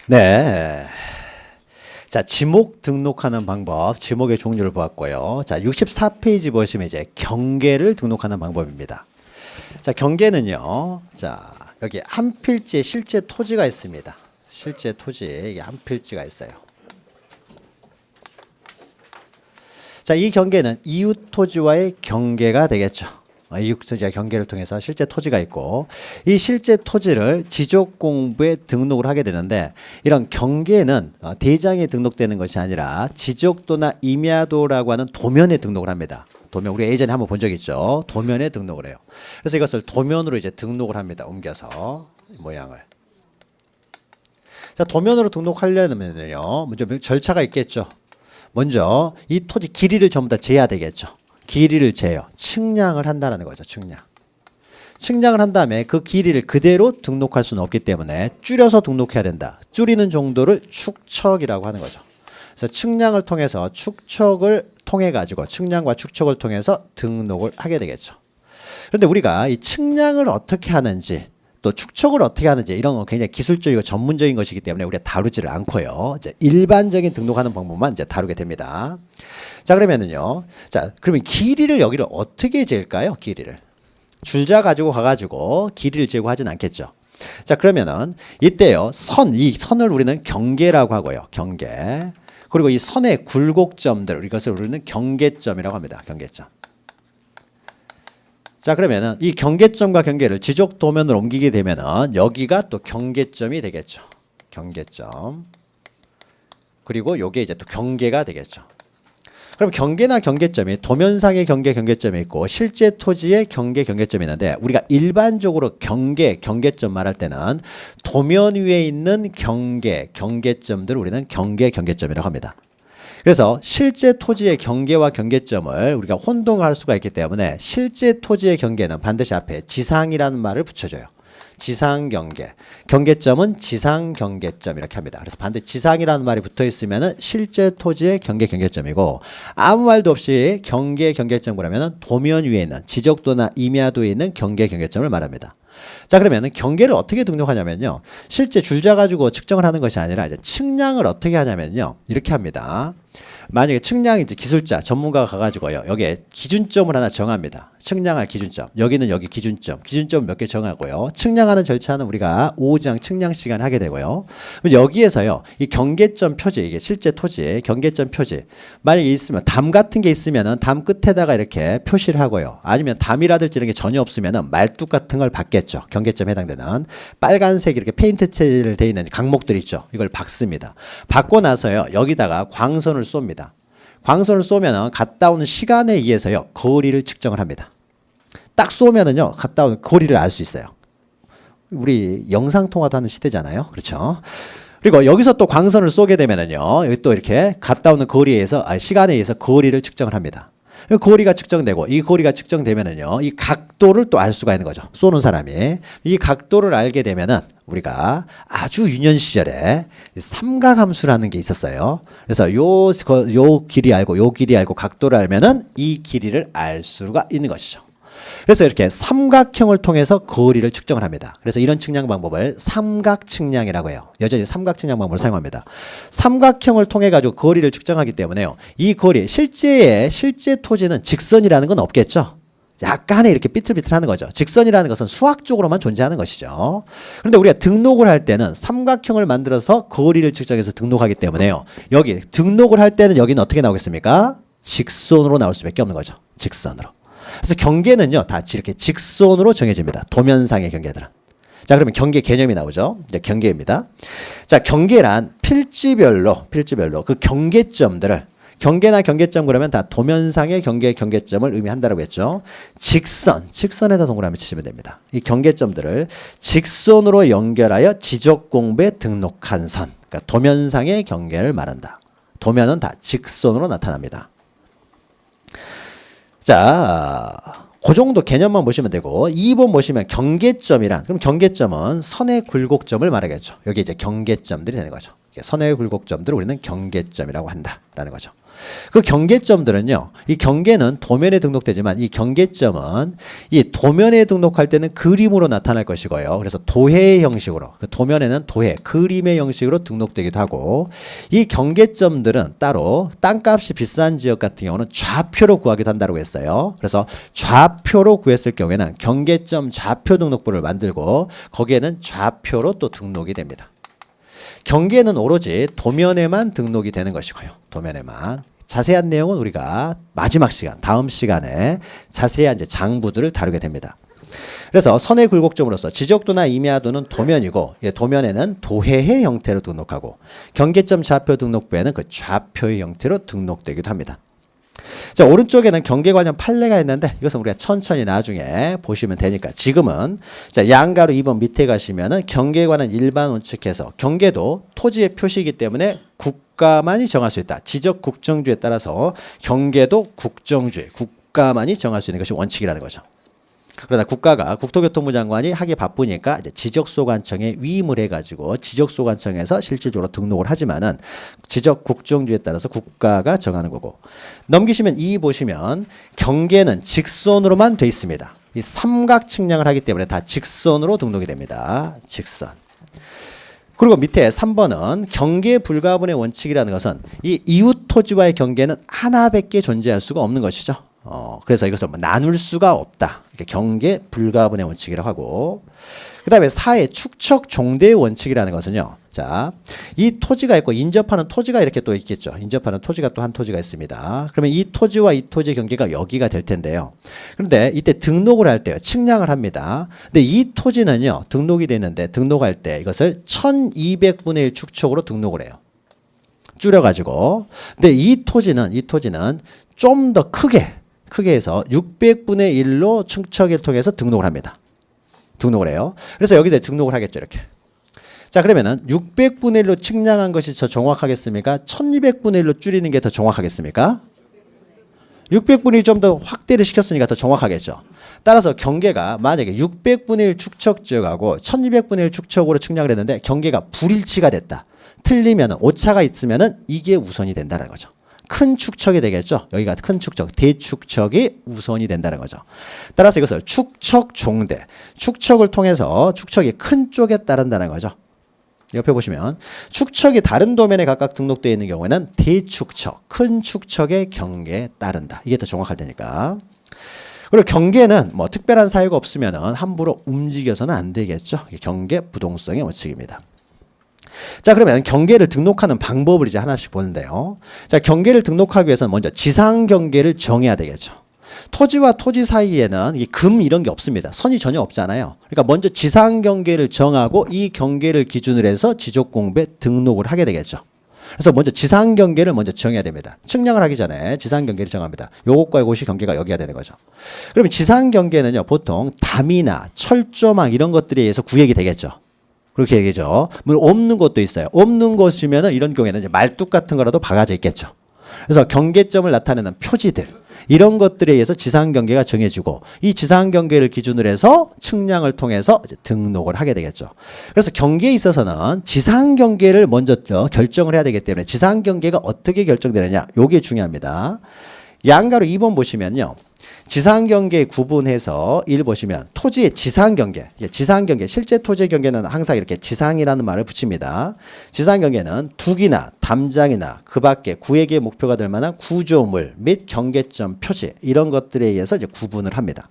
네. 자, 지목 등록하는 방법, 지목의 종류를 보았고요. 자, 64페이지 보시면 이제 경계를 등록하는 방법입니다. 자, 경계는요. 자, 여기 한 필지에 실제 토지가 있습니다. 실제 토지에 이게 한 필지가 있어요. 자, 이 경계는 이웃 토지와의 경계가 되겠죠. 이웃 토지와 경계를 통해서 실제 토지가 있고, 이 실제 토지를 지적공부에 등록을 하게 되는데, 이런 경계는 대장에 등록되는 것이 아니라 지적도나 임야도라고 하는 도면에 등록을 합니다. 도면, 우리 예전에 한번 본 적 있죠. 도면에 등록을 해요. 그래서 이것을 도면으로 이제 등록을 합니다. 옮겨서 모양을. 자, 도면으로 등록하려면요, 먼저 절차가 있겠죠. 먼저 이 토지 길이를 전부 다 재야 되겠죠. 길이를 재요. 측량을 한다는 거죠. 측량. 측량을 한 다음에 그 길이를 그대로 등록할 수는 없기 때문에 줄여서 등록해야 된다. 줄이는 정도를 축척이라고 하는 거죠. 그래서 측량을 통해서 축척을 통해 가지고 측량과 축척을 통해서 등록을 하게 되겠죠. 그런데 우리가 이 측량을 어떻게 하는지 또 축척을 어떻게 하는지 이런 건 굉장히 기술적이고 전문적인 것이기 때문에 우리가 다루지를 않고요. 이제 일반적인 등록하는 방법만 이제 다루게 됩니다. 자, 그러면은요. 자, 그러면 길이를 여기를 어떻게 잴까요? 길이를. 줄자 가지고 가가지고 길이를 재고 하진 않겠죠. 자, 그러면은 이때요. 이 선을 우리는 경계라고 하고요. 경계. 그리고 이 선의 굴곡점들, 이것을 우리는 경계점이라고 합니다. 경계점. 자, 그러면은 이 경계점과 경계를 지적 도면으로 옮기게 되면은 여기가 또 경계점이 되겠죠. 경계점. 그리고 요게 이제 또 경계가 되겠죠. 그럼 경계나 경계점이 도면상의 경계점이 있고 실제 토지의 경계점이 있는데, 우리가 일반적으로 경계점 말할 때는 도면 위에 있는 경계점들을 우리는 경계점이라고 합니다. 그래서 실제 토지의 경계와 경계점을 우리가 혼동할 수가 있기 때문에 실제 토지의 경계는 반드시 앞에 지상이라는 말을 붙여줘요. 지상경계. 경계점은 지상경계점 이렇게 합니다. 그래서 반드시 지상이라는 말이 붙어 있으면 실제 토지의 경계점이고, 아무 말도 없이 경계점 그러면 도면 위에 있는 지적도나 임야도에 있는 경계점을 말합니다. 자, 그러면 경계를 어떻게 등록하냐면요. 실제 줄자 가지고 측정을 하는 것이 아니라 이제 측량을 어떻게 하냐면요. 이렇게 합니다. 만약에 측량이 이제 기술자, 전문가가 가가지고요. 여기에 기준점을 하나 정합니다. 측량할 기준점. 여기는 여기 기준점 몇 개 정하고요. 측량하는 절차는 우리가 5장 측량 시간 하게 되고요. 여기에서요. 이 경계점 표지, 이게 실제 토지, 경계점 표지. 만약에 있으면 담 같은 게 있으면은 담 끝에다가 이렇게 표시를 하고요. 아니면 담이라든지 이런 게 전혀 없으면은 말뚝 같은 걸 박겠죠. 경계점에 해당되는 빨간색 이렇게 페인트 칠을 돼 있는 강목들 있죠. 이걸 박습니다. 박고 나서요. 여기다가 광선을 쏩니다. 광선을 쏘면은 갔다 오는 시간에 의해서요. 거리를 측정을 합니다. 딱 쏘면은요. 갔다 오는 거리를 알 수 있어요. 우리 영상 통화도 하는 시대잖아요. 그렇죠? 그리고 여기서 또 광선을 쏘게 되면은요. 여기 또 이렇게 갔다 오는 거리에서 시간에 의해서 거리를 측정을 합니다. 거리가 측정되고, 이 거리가 측정되면은요, 이 각도를 또 알 수가 있는 거죠. 쏘는 사람이. 이 각도를 알게 되면은 우리가 아주 유년 시절에 삼각함수라는 게 있었어요. 그래서 요 길이 알고 각도를 알면은 이 길이를 알 수가 있는 것이죠. 그래서 이렇게 삼각형을 통해서 거리를 측정을 합니다. 그래서 이런 측량 방법을 삼각측량이라고 해요. 여전히 삼각측량 방법을 사용합니다. 삼각형을 통해 가지고 거리를 측정하기 때문에요. 이 거리, 실제 토지는 직선이라는 건 없겠죠. 약간의 이렇게 삐뚤삐뚤하는 거죠. 직선이라는 것은 수학적으로만 존재하는 것이죠. 그런데 우리가 등록을 할 때는 삼각형을 만들어서 거리를 측정해서 등록하기 때문에요. 여기 등록을 할 때는 여기는 어떻게 나오겠습니까? 직선으로 나올 수밖에 없는 거죠. 직선으로. 그래서 경계는요, 다 이렇게 직선으로 정해집니다. 도면상의 경계들은. 자, 그러면 경계 개념이 나오죠. 이제 경계입니다. 자, 경계란 필지별로 그 경계점들을, 경계나 경계점 그러면 다 도면상의 경계점을 의미한다라고 했죠. 직선에다 동그라미 치시면 됩니다. 이 경계점들을 직선으로 연결하여 지적공부에 등록한 선. 그러니까 도면상의 경계를 말한다. 도면은 다 직선으로 나타납니다. 자, 그 정도 개념만 보시면 되고, 2번 보시면 경계점이란, 그럼 경계점은 선의 굴곡점을 말하겠죠. 여기 이제 경계점들이 되는 거죠. 선의 굴곡점들을 우리는 경계점이라고 한다라는 거죠. 그 경계점들은요, 이 경계는 도면에 등록되지만 이 경계점은 이 도면에 등록할 때는 그림으로 나타날 것이고요. 그래서 도해의 형식으로, 그 도면에는 도해, 그림의 형식으로 등록되기도 하고, 이 경계점들은 따로 땅값이 비싼 지역 같은 경우는 좌표로 구하기도 한다고 했어요. 그래서 좌표로 구했을 경우에는 경계점 좌표 등록부를 만들고 거기에는 좌표로 또 등록이 됩니다. 경계는 오로지 도면에만 등록이 되는 것이고요. 도면에만. 자세한 내용은 우리가 마지막 시간, 다음 시간에 자세한 이제 장부들을 다루게 됩니다. 그래서 선의 굴곡점으로서 지적도나 임야도는 도면이고, 도면에는 도해의 형태로 등록하고, 경계점 좌표 등록부에는 그 좌표의 형태로 등록되기도 합니다. 자, 오른쪽에는 경계 관련 판례가 있는데 이것은 우리가 천천히 나중에 보시면 되니까 지금은 자, 양가로 2번 밑에 가시면은 경계에 관한 일반 원칙에서 경계도 토지의 표시이기 때문에 국가만이 정할 수 있다. 지적 국정주에 따라서 경계도 국정주의, 국가만이 정할 수 있는 것이 원칙이라는 거죠. 그러나 국가가 국토교통부 장관이 하기 바쁘니까 이제 지적소관청에 위임을 해가지고 지적소관청에서 실질적으로 등록을 하지만은 지적국정주에 따라서 국가가 정하는 거고, 넘기시면 2 보시면 경계는 직선으로만 돼 있습니다. 이 삼각 측량을 하기 때문에 다 직선으로 등록이 됩니다. 직선. 그리고 밑에 3번은 경계 불가분의 원칙이라는 것은 이 이웃 토지와의 경계는 하나밖에 존재할 수가 없는 것이죠. 그래서 이것을 뭐 나눌 수가 없다. 이렇게 경계 불가분의 원칙이라고 하고, 그 다음에 4의 축척 종대의 원칙이라는 것은요. 자, 이 토지가 있고 인접하는 토지가 이렇게 또 있겠죠. 인접하는 토지가 또 한 토지가 있습니다. 그러면 이 토지와 이 토지의 경계가 여기가 될 텐데요. 그런데 이때 등록을 할 때요, 측량을 합니다. 근데 이 토지는요, 등록이 됐는데 등록할 때 이것을 1200분의 1 축척으로 등록을 해요. 줄여가지고. 근데 이 토지는 좀 더 크게 해서 600분의 1로 축척을 통해서 등록을 합니다. 등록을 해요. 그래서 여기다 등록을 하겠죠, 이렇게. 자, 그러면은 600분의 1로 측량한 것이 더 정확하겠습니까? 1200분의 1로 줄이는 게 더 정확하겠습니까? 600분의 1좀 더 확대를 시켰으니까 더 정확하겠죠. 따라서 경계가 만약에 600분의 1 축척 지역하고 1200분의 1 축척으로 측량을 했는데 경계가 불일치가 됐다. 틀리면은 오차가 있으면은 이게 우선이 된다는 거죠. 큰 축척이 되겠죠. 여기가 큰 축척, 대축척이 우선이 된다는 거죠. 따라서 이것을 축척 종대, 축척을 통해서 축척이 큰 쪽에 따른다는 거죠. 옆에 보시면 축척이 다른 도면에 각각 등록되어 있는 경우에는 대축척, 큰 축척의 경계에 따른다. 이게 더 정확할 테니까. 그리고 경계는 뭐 특별한 사유가 없으면은 함부로 움직여서는 안 되겠죠. 경계 부동성의 원칙입니다. 자, 그러면 경계를 등록하는 방법을 이제 하나씩 보는데요. 자, 경계를 등록하기 위해서는 먼저 지상 경계를 정해야 되겠죠. 토지와 토지 사이에는 이 금 이런 게 없습니다. 선이 전혀 없잖아요. 그러니까 먼저 지상 경계를 정하고 이 경계를 기준으로 해서 지적 공부에 등록을 하게 되겠죠. 그래서 먼저 지상 경계를 먼저 정해야 됩니다. 측량을 하기 전에 지상 경계를 정합니다. 요것과 요것이 경계가 여기가 되는 거죠. 그러면 지상 경계는요, 보통 담이나 철조망 이런 것들에 의해서 구획이 되겠죠. 그렇게 얘기죠. 물론 없는 것도 있어요. 없는 것이면은 이런 경우에는 이제 말뚝 같은 거라도 박아져 있겠죠. 그래서 경계점을 나타내는 표지들, 이런 것들에 의해서 지상 경계가 정해지고 이 지상 경계를 기준으로 해서 측량을 통해서 이제 등록을 하게 되겠죠. 그래서 경계에 있어서는 지상 경계를 먼저 결정을 해야 되기 때문에 지상 경계가 어떻게 결정되느냐, 요게 중요합니다. 양가로 2번 보시면요. 지상 경계 구분해서 1 보시면 토지의 지상 경계, 실제 토지의 경계는 항상 이렇게 지상이라는 말을 붙입니다. 지상 경계는 두기나 담장이나 그 밖에 구획의 목표가 될 만한 구조물 및 경계점 표지 이런 것들에 의해서 이제 구분을 합니다.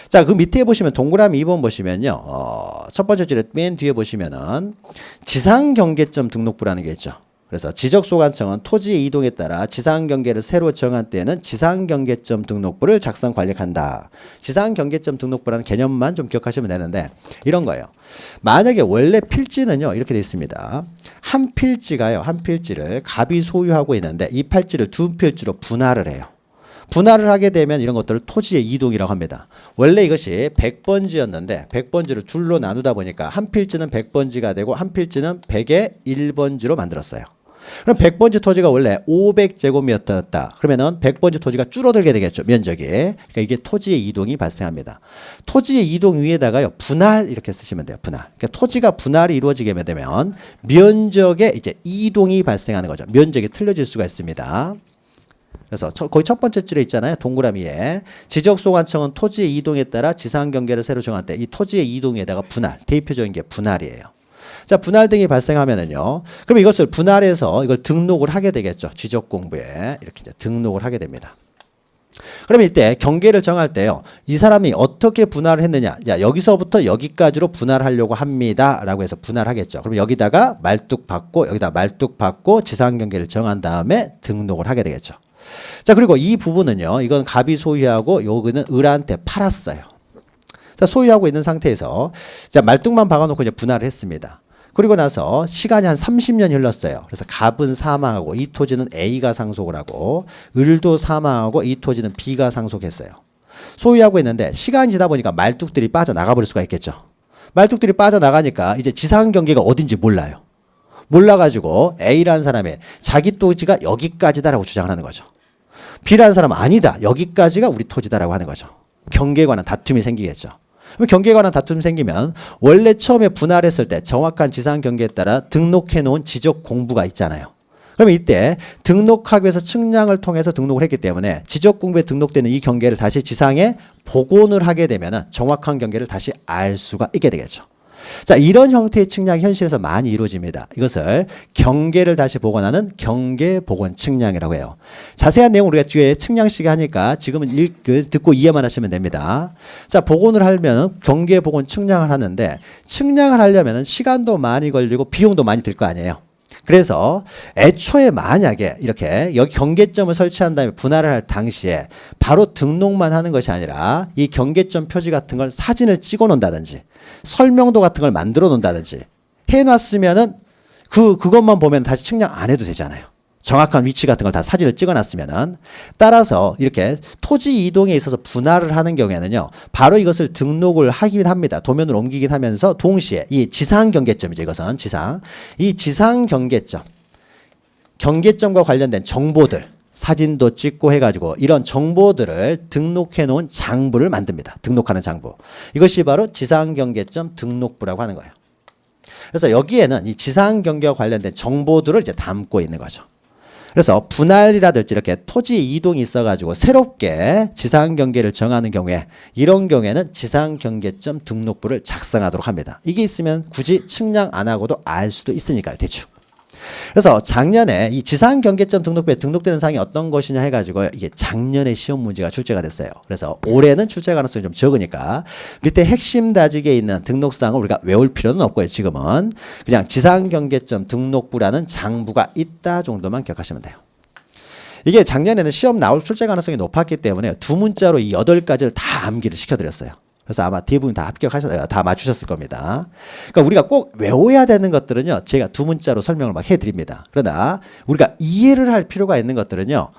자, 그 밑에 보시면 동그라미 2번 보시면요. 첫 번째 줄에 맨 뒤에 보시면은 지상 경계점 등록부라는 게 있죠. 그래서 지적소관청은 토지의 이동에 따라 지상경계를 새로 정한 때에는 지상경계점 등록부를 작성 관리한다. 지상경계점 등록부라는 개념만 좀 기억하시면 되는데 이런 거예요. 만약에 원래 필지는요, 이렇게 되어 있습니다. 한 필지가요, 한 필지를 갑이 소유하고 있는데 이 필지를 두 필지로 분할을 해요. 분할을 하게 되면 이런 것들을 토지의 이동이라고 합니다. 원래 이것이 100번지였는데 100번지를 둘로 나누다 보니까 한 필지는 100번지가 되고 한 필지는 100의 1번지로 만들었어요. 그럼 100번지 토지가 원래 500제곱미터였다. 그러면은 100번지 토지가 줄어들게 되겠죠. 면적이. 그러니까 이게 토지의 이동이 발생합니다. 토지의 이동 위에다가요. 분할 이렇게 쓰시면 돼요. 분할. 그러니까 토지가 분할이 이루어지게 되면 면적에 이제 이동이 발생하는 거죠. 면적이 틀려질 수가 있습니다. 그래서 거기 첫 번째 줄에 있잖아요. 동그라미에 지적소관청은 토지의 이동에 따라 지상 경계를 새로 정할 때 이 토지의 이동에다가 분할, 대표적인 게 분할이에요. 자, 분할 등이 발생하면은요. 그럼 이것을 분할해서 이걸 등록을 하게 되겠죠. 지적공부에 이렇게 이제 등록을 하게 됩니다. 그럼 이때 경계를 정할 때요. 이 사람이 어떻게 분할을 했느냐. 야, 여기서부터 여기까지로 분할하려고 합니다. 라고 해서 분할하겠죠. 그럼 여기다가 말뚝 받고 여기다 말뚝 받고 지상 경계를 정한 다음에 등록을 하게 되겠죠. 자, 그리고 이 부분은요. 이건 갑이 소유하고 여기는 을한테 팔았어요. 자, 소유하고 있는 상태에서 자, 말뚝만 박아놓고 이제 분할을 했습니다. 그리고 나서 시간이 한 30년이 흘렀어요. 그래서 갑은 사망하고 이 토지는 A가 상속을 하고 을도 사망하고 이 토지는 B가 상속했어요. 소유하고 있는데 시간이 지나다 보니까 말뚝들이 빠져나가 버릴 수가 있겠죠. 말뚝들이 빠져나가니까 이제 지상 경계가 어딘지 몰라요. 몰라가지고 A라는 사람이 자기 토지가 여기까지다라고 주장을 하는 거죠. B라는 사람은 아니다. 여기까지가 우리 토지다라고 하는 거죠. 경계에 관한 다툼이 생기겠죠. 그럼 경계에 관한 다툼이 생기면 원래 처음에 분할했을 때 정확한 지상 경계에 따라 등록해 놓은 지적 공부가 있잖아요. 그러면 이때 등록하기 위해서 측량을 통해서 등록을 했기 때문에 지적 공부에 등록되는 이 경계를 다시 지상에 복원을 하게 되면 정확한 경계를 다시 알 수가 있게 되겠죠. 자, 이런 형태의 측량이 현실에서 많이 이루어집니다. 이것을 경계를 다시 복원하는 경계 복원 측량이라고 해요. 자세한 내용 우리가 뒤에 측량 시간 하니까 지금은 듣고 이해만 하시면 됩니다. 자, 복원을 하려면 경계 복원 측량을 하는데 측량을 하려면 시간도 많이 걸리고 비용도 많이 들 거 아니에요. 그래서 애초에 만약에 이렇게 여기 경계점을 설치한 다음에 분할을 할 당시에 바로 등록만 하는 것이 아니라 이 경계점 표지 같은 걸 사진을 찍어 놓는다든지 설명도 같은 걸 만들어 놓는다든지 해놨으면은 그것만 보면 다시 측량 안 해도 되잖아요. 정확한 위치 같은 걸 다 사진을 찍어 놨으면은 따라서 이렇게 토지 이동에 있어서 분할을 하는 경우에는요. 바로 이것을 등록을 하긴 합니다. 도면을 옮기긴 하면서 동시에 이 지상 경계점이죠. 이것은 이 지상 경계점과 관련된 정보들 사진도 찍고 해가지고 이런 정보들을 등록해 놓은 장부를 만듭니다. 등록하는 장부. 이것이 바로 지상 경계점 등록부라고 하는 거예요. 그래서 여기에는 이 지상 경계와 관련된 정보들을 이제 담고 있는 거죠. 그래서 분할이라든지 이렇게 토지 이동이 있어가지고 새롭게 지상 경계를 정하는 경우에 이런 경우에는 지상 경계점 등록부를 작성하도록 합니다. 이게 있으면 굳이 측량 안 하고도 알 수도 있으니까요. 대충. 그래서 작년에 이 지상 경계점 등록부에 등록되는 사항이 어떤 것이냐 해가지고 이게 작년에 시험 문제가 출제가 됐어요. 그래서 올해는 출제 가능성이 좀 적으니까 밑에 핵심 다직에 있는 등록사항을 우리가 외울 필요는 없고요. 지금은 그냥 지상 경계점 등록부라는 장부가 있다 정도만 기억하시면 돼요. 이게 작년에는 시험 나올 출제 가능성이 높았기 때문에 두 문자로 이 8가지를 다 암기를 시켜드렸어요. 그래서 아마 대부분 다 다 맞추셨을 겁니다. 그러니까 우리가 꼭 외워야 되는 것들은요, 제가 두 문자로 설명을 막 해드립니다. 그러나 우리가 이해를 할 필요가 있는 것들은요,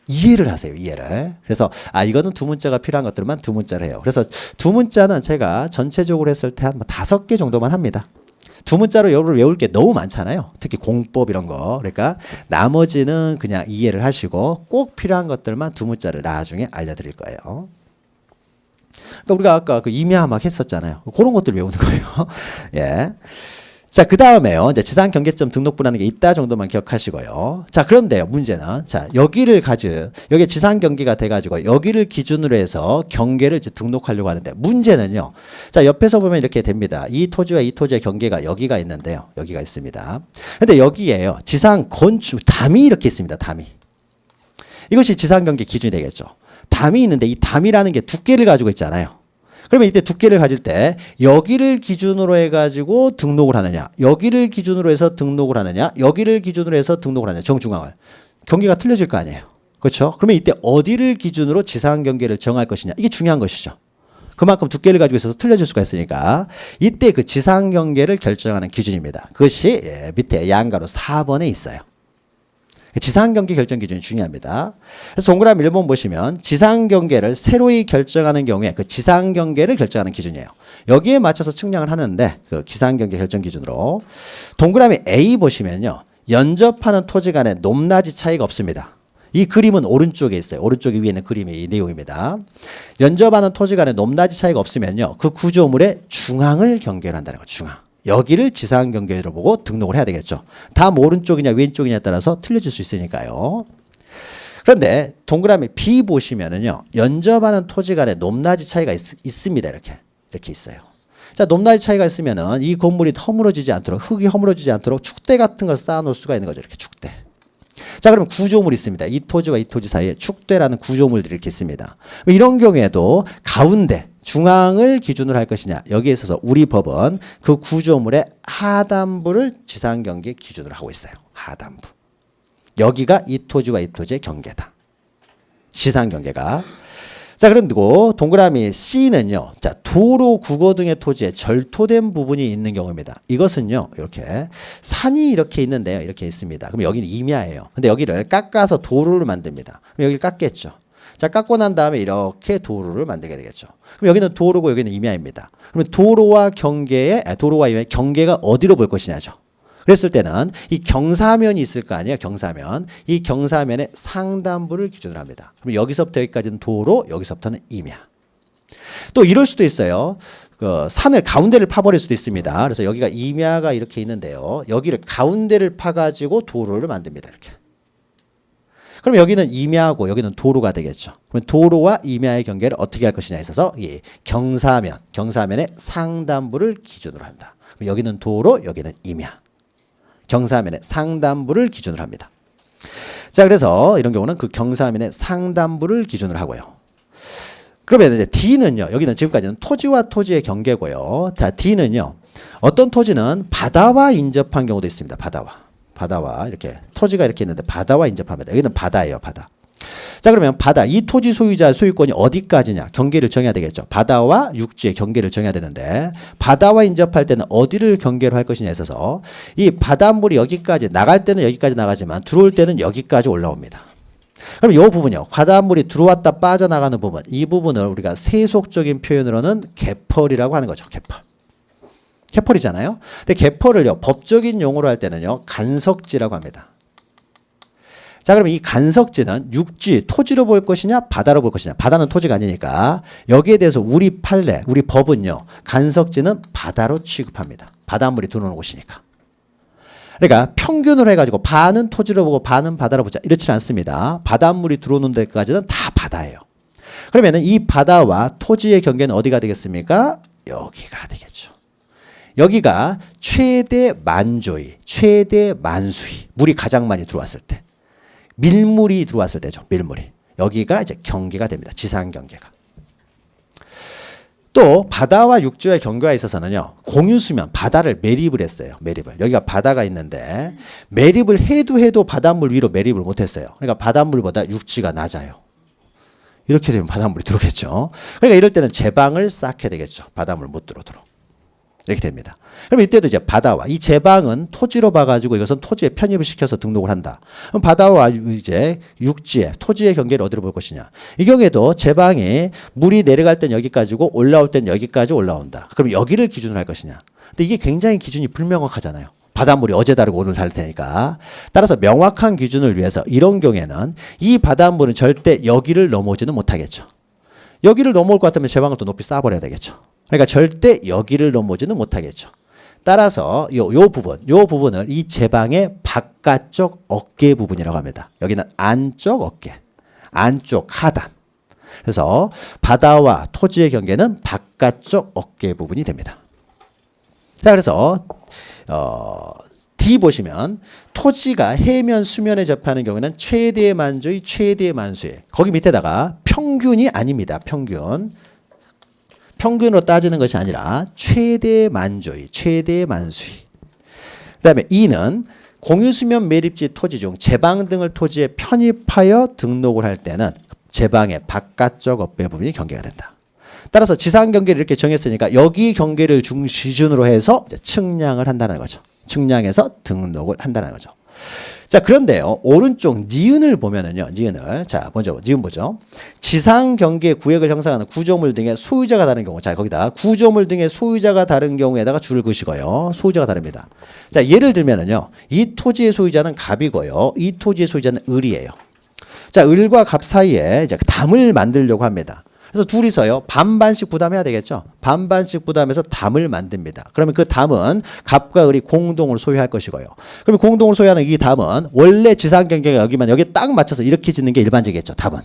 이해를 하세요, 이해를. 그래서 이거는 두 문자가 필요한 것들만 두 문자를 해요. 그래서 두 문자는 제가 전체적으로 했을 때 한 5개 정도만 합니다. 두 문자로 외울 게 너무 많잖아요. 특히 공법 이런 거. 그러니까 나머지는 그냥 이해를 하시고 꼭 필요한 것들만 두 문자를 나중에 알려드릴 거예요. 그러니까 우리가 아까 그 임야막 했었잖아요. 그런 것들 외우는 거예요. 예. 자, 그 다음에요. 이제 지상 경계점 등록부라는 게 있다 정도만 기억하시고요. 자, 그런데요. 문제는 여기 지상 경계가 돼가지고 여기를 기준으로 해서 경계를 이제 등록하려고 하는데 문제는요. 자, 옆에서 보면 이렇게 됩니다. 이 토지와 이 토지의 경계가 여기가 있는데요. 여기가 있습니다. 근데 여기에요. 지상 건축 담이 이렇게 있습니다. 담이. 이것이 지상 경계 기준이 되겠죠. 담이 있는데 이 담이라는 게 두께를 가지고 있잖아요. 그러면 이때 두께를 가질 때 여기를 기준으로 해가지고 등록을 하느냐, 여기를 기준으로 해서 등록을 하느냐, 여기를 기준으로 해서 등록을 하느냐, 정중앙을. 경계가 틀려질 거 아니에요. 그렇죠? 그러면 이때 어디를 기준으로 지상 경계를 정할 것이냐, 이게 중요한 것이죠. 그만큼 두께를 가지고 있어서 틀려질 수가 있으니까 이때 그 지상 경계를 결정하는 기준입니다. 그것이 밑에 양가로 4번에 있어요. 지상 경계 결정 기준이 중요합니다. 그래서 동그라미 1번 보시면 지상 경계를 새로이 결정하는 경우에 그 지상 경계를 결정하는 기준이에요. 여기에 맞춰서 측량을 하는데 그 지상 경계 결정 기준으로 동그라미 A 보시면요. 연접하는 토지 간에 높낮이 차이가 없습니다. 이 그림은 오른쪽에 있어요. 오른쪽 위에 있는 그림의 이 내용입니다. 연접하는 토지 간에 높낮이 차이가 없으면요. 그 구조물의 중앙을 경계를 한다는 거죠. 중앙. 여기를 지상 경계로 보고 등록을 해야 되겠죠. 다음 오른쪽이냐 왼쪽이냐에 따라서 틀려질 수 있으니까요. 그런데 동그라미 B 보시면은요. 연접하는 토지 간에 높낮이 차이가 있습니다. 이렇게 있어요. 자, 높낮이 차이가 있으면은 이 건물이 허물어지지 않도록, 흙이 허물어지지 않도록 축대 같은 걸 쌓아 놓을 수가 있는 거죠. 이렇게 축대. 자, 그럼 구조물이 있습니다. 이 토지와 이 토지 사이에 축대라는 구조물들이 이렇게 있습니다. 이런 경우에도 가운데 중앙을 기준으로 할 것이냐, 여기에 있어서 우리 법은 그 구조물의 하단부를 지상 경계 기준으로 하고 있어요. 하단부. 여기가 이 토지와 이 토지의 경계다. 지상 경계가. 자, 그리고 동그라미 C는요. 자, 도로, 국어 등의 토지에 절토된 부분이 있는 경우입니다. 이것은요. 이렇게 산이 이렇게 있는데요. 이렇게 있습니다. 그럼 여기는 임야예요. 근데 여기를 깎아서 도로를 만듭니다. 그럼 여기를 깎겠죠. 자, 깎고 난 다음에 이렇게 도로를 만들게 되겠죠. 그럼 여기는 도로고 여기는 임야입니다. 그러면 도로와 임야의 경계가 어디로 볼 것이냐죠. 그랬을 때는 이 경사면이 있을 거 아니에요. 경사면. 이 경사면의 상단부를 기준으로 합니다. 그럼 여기서부터 여기까지는 도로, 여기서부터는 임야. 또 이럴 수도 있어요. 그 산을 가운데를 파버릴 수도 있습니다. 그래서 여기가 임야가 이렇게 있는데요. 여기를 가운데를 파가지고 도로를 만듭니다. 이렇게. 그럼 여기는 임야고 여기는 도로가 되겠죠. 그럼 도로와 임야의 경계를 어떻게 할 것이냐에 있어서 이 경사면의 상단부를 기준으로 한다. 그럼 여기는 도로, 여기는 임야. 경사면의 상단부를 기준으로 합니다. 자, 그래서 이런 경우는 그 경사면의 상단부를 기준으로 하고요. 그러면 이제 D는요. 여기는 지금까지는 토지와 토지의 경계고요. 자, D는요. 어떤 토지는 바다와 인접한 경우도 있습니다. 바다와 이렇게 토지가 이렇게 있는데 바다와 인접합니다. 여기는 바다예요. 바다. 자, 그러면 바다, 이 토지 소유자 소유권이 어디까지냐 경계를 정해야 되겠죠. 바다와 육지의 경계를 정해야 되는데 바다와 인접할 때는 어디를 경계로 할 것이냐에 있어서 이 바닷물이 여기까지 나갈 때는 여기까지 나가지만 들어올 때는 여기까지 올라옵니다. 그럼 이 부분이요. 바닷물이 들어왔다 빠져나가는 부분, 이 부분을 우리가 세속적인 표현으로는 개펄이라고 하는 거죠. 개펄이잖아요. 근데 개펄을요. 법적인 용어로 할 때는요. 간석지라고 합니다. 자, 그러면 이 간석지는 육지, 토지로 볼 것이냐, 바다로 볼 것이냐. 바다는 토지가 아니니까 여기에 대해서 우리 판례, 우리 법은요. 간석지는 바다로 취급합니다. 바닷물이 들어오는 곳이니까. 그러니까 평균으로 해가지고 반은 토지로 보고 반은 바다로 보자. 이렇지는 않습니다. 바닷물이 들어오는 데까지는 다 바다예요. 그러면 이 바다와 토지의 경계는 어디가 되겠습니까? 여기가 되겠죠. 여기가 최대 만조위, 최대 만수위. 물이 가장 많이 들어왔을 때. 밀물이 들어왔을 때죠. 밀물이. 여기가 이제 경계가 됩니다. 지상 경계가. 또 바다와 육지의 경계에 있어서는요. 공유수면 바다를 매립을 했어요. 매립을. 여기가 바다가 있는데 매립을 해도 바닷물 위로 매립을 못했어요. 그러니까 바닷물보다 육지가 낮아요. 이렇게 되면 바닷물이 들어오겠죠. 그러니까 이럴 때는 제방을 쌓게 되겠죠. 바닷물 못 들어오도록. 이렇게 됩니다. 그럼 이때도 이제 바다와 이 제방은 토지로 봐가지고 이것은 토지에 편입을 시켜서 등록을 한다. 그럼 바다와 이제 육지의 토지의 경계를 어디로 볼 것이냐. 이 경우에도 제방이 물이 내려갈 땐 여기까지고 올라올 땐 여기까지 올라온다. 그럼 여기를 기준으로 할 것이냐. 근데 이게 굉장히 기준이 불명확하잖아요. 바닷물이 어제 다르고 오늘 다를 테니까. 따라서 명확한 기준을 위해서 이런 경우에는 이 바닷물은 절대 여기를 넘어오지는 못하겠죠. 여기를 넘어올 것 같으면 제방을 또 높이 쌓아버려야 되겠죠. 그러니까 절대 여기를 넘어오지는 못하겠죠. 따라서 요 부분을 이 제방의 바깥쪽 어깨 부분이라고 합니다. 여기는 안쪽 어깨, 안쪽 하단. 그래서 바다와 토지의 경계는 바깥쪽 어깨 부분이 됩니다. 자, 그래서 D 보시면 토지가 해면 수면에 접하는 경우는 최대 만조의 최대 만수의 거기 밑에다가 평균이 아닙니다. 평균으로 따지는 것이 아니라 최대 만조의 최대 만수의. 그다음에 E는 공유수면 매립지 토지 중 제방 등을 토지에 편입하여 등록을 할 때는 제방의 바깥쪽 어깨 부분이 경계가 된다. 따라서 지상 경계를 이렇게 정했으니까 여기 경계를 기준으로 해서 측량을 한다는 거죠. 측량해서 등록을 한다는 거죠. 자, 그런데요, 오른쪽 니은을 보면은요, 니은을. 자, 먼저 니은 보죠. 지상 경계 구역을 형성하는 구조물 등의 소유자가 다른 경우. 자, 거기다 구조물 등의 소유자가 다른 경우에다가 줄을 그으시고요. 소유자가 다릅니다. 자, 예를 들면은요, 이 토지의 소유자는 갑이고요. 이 토지의 소유자는 을이에요. 자, 을과 갑 사이에 이제 담을 만들려고 합니다. 그래서 둘이서요, 반반씩 부담해야 되겠죠. 반반씩 부담해서 담을 만듭니다. 그러면 그 담은 갑과 을이 공동으로 소유할 것이고요. 그러면 공동으로 소유하는 이 담은 원래 지상 경계가 여기만 여기에 딱 맞춰서 이렇게 짓는 게 일반적이겠죠. 담은.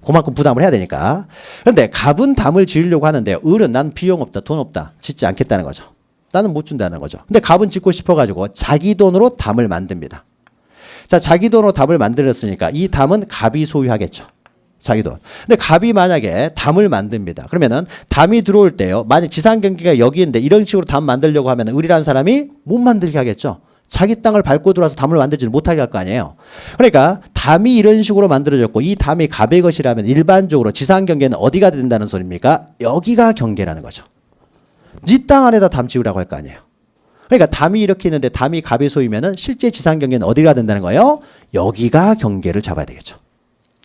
그만큼 부담을 해야 되니까. 그런데 갑은 담을 지으려고 하는데요. 을은 난 비용 없다, 돈 없다, 짓지 않겠다는 거죠. 나는 못 준다는 거죠. 근데 갑은 짓고 싶어가지고 자기 돈으로 담을 만듭니다. 자, 자기 돈으로 담을 만들었으니까 이 담은 갑이 소유하겠죠. 자기 돈. 근데 갑이 만약에 담을 만듭니다. 그러면은 담이 들어올 때요. 만약 지상 경계가 여기인데 이런 식으로 담 만들려고 하면 을이라는 사람이 못 만들게 하겠죠. 자기 땅을 밟고 들어와서 담을 만들지 못하게 할 거 아니에요. 그러니까 담이 이런 식으로 만들어졌고 이 담이 갑의 것이라면 일반적으로 지상 경계는 어디가 된다는 소리입니까? 여기가 경계라는 거죠. 네 땅 안에다 담 지으라고 할 거 아니에요. 그러니까 담이 이렇게 있는데 담이 갑의 소유면은 실제 지상 경계는 어디가 된다는 거예요? 여기가 경계를 잡아야 되겠죠.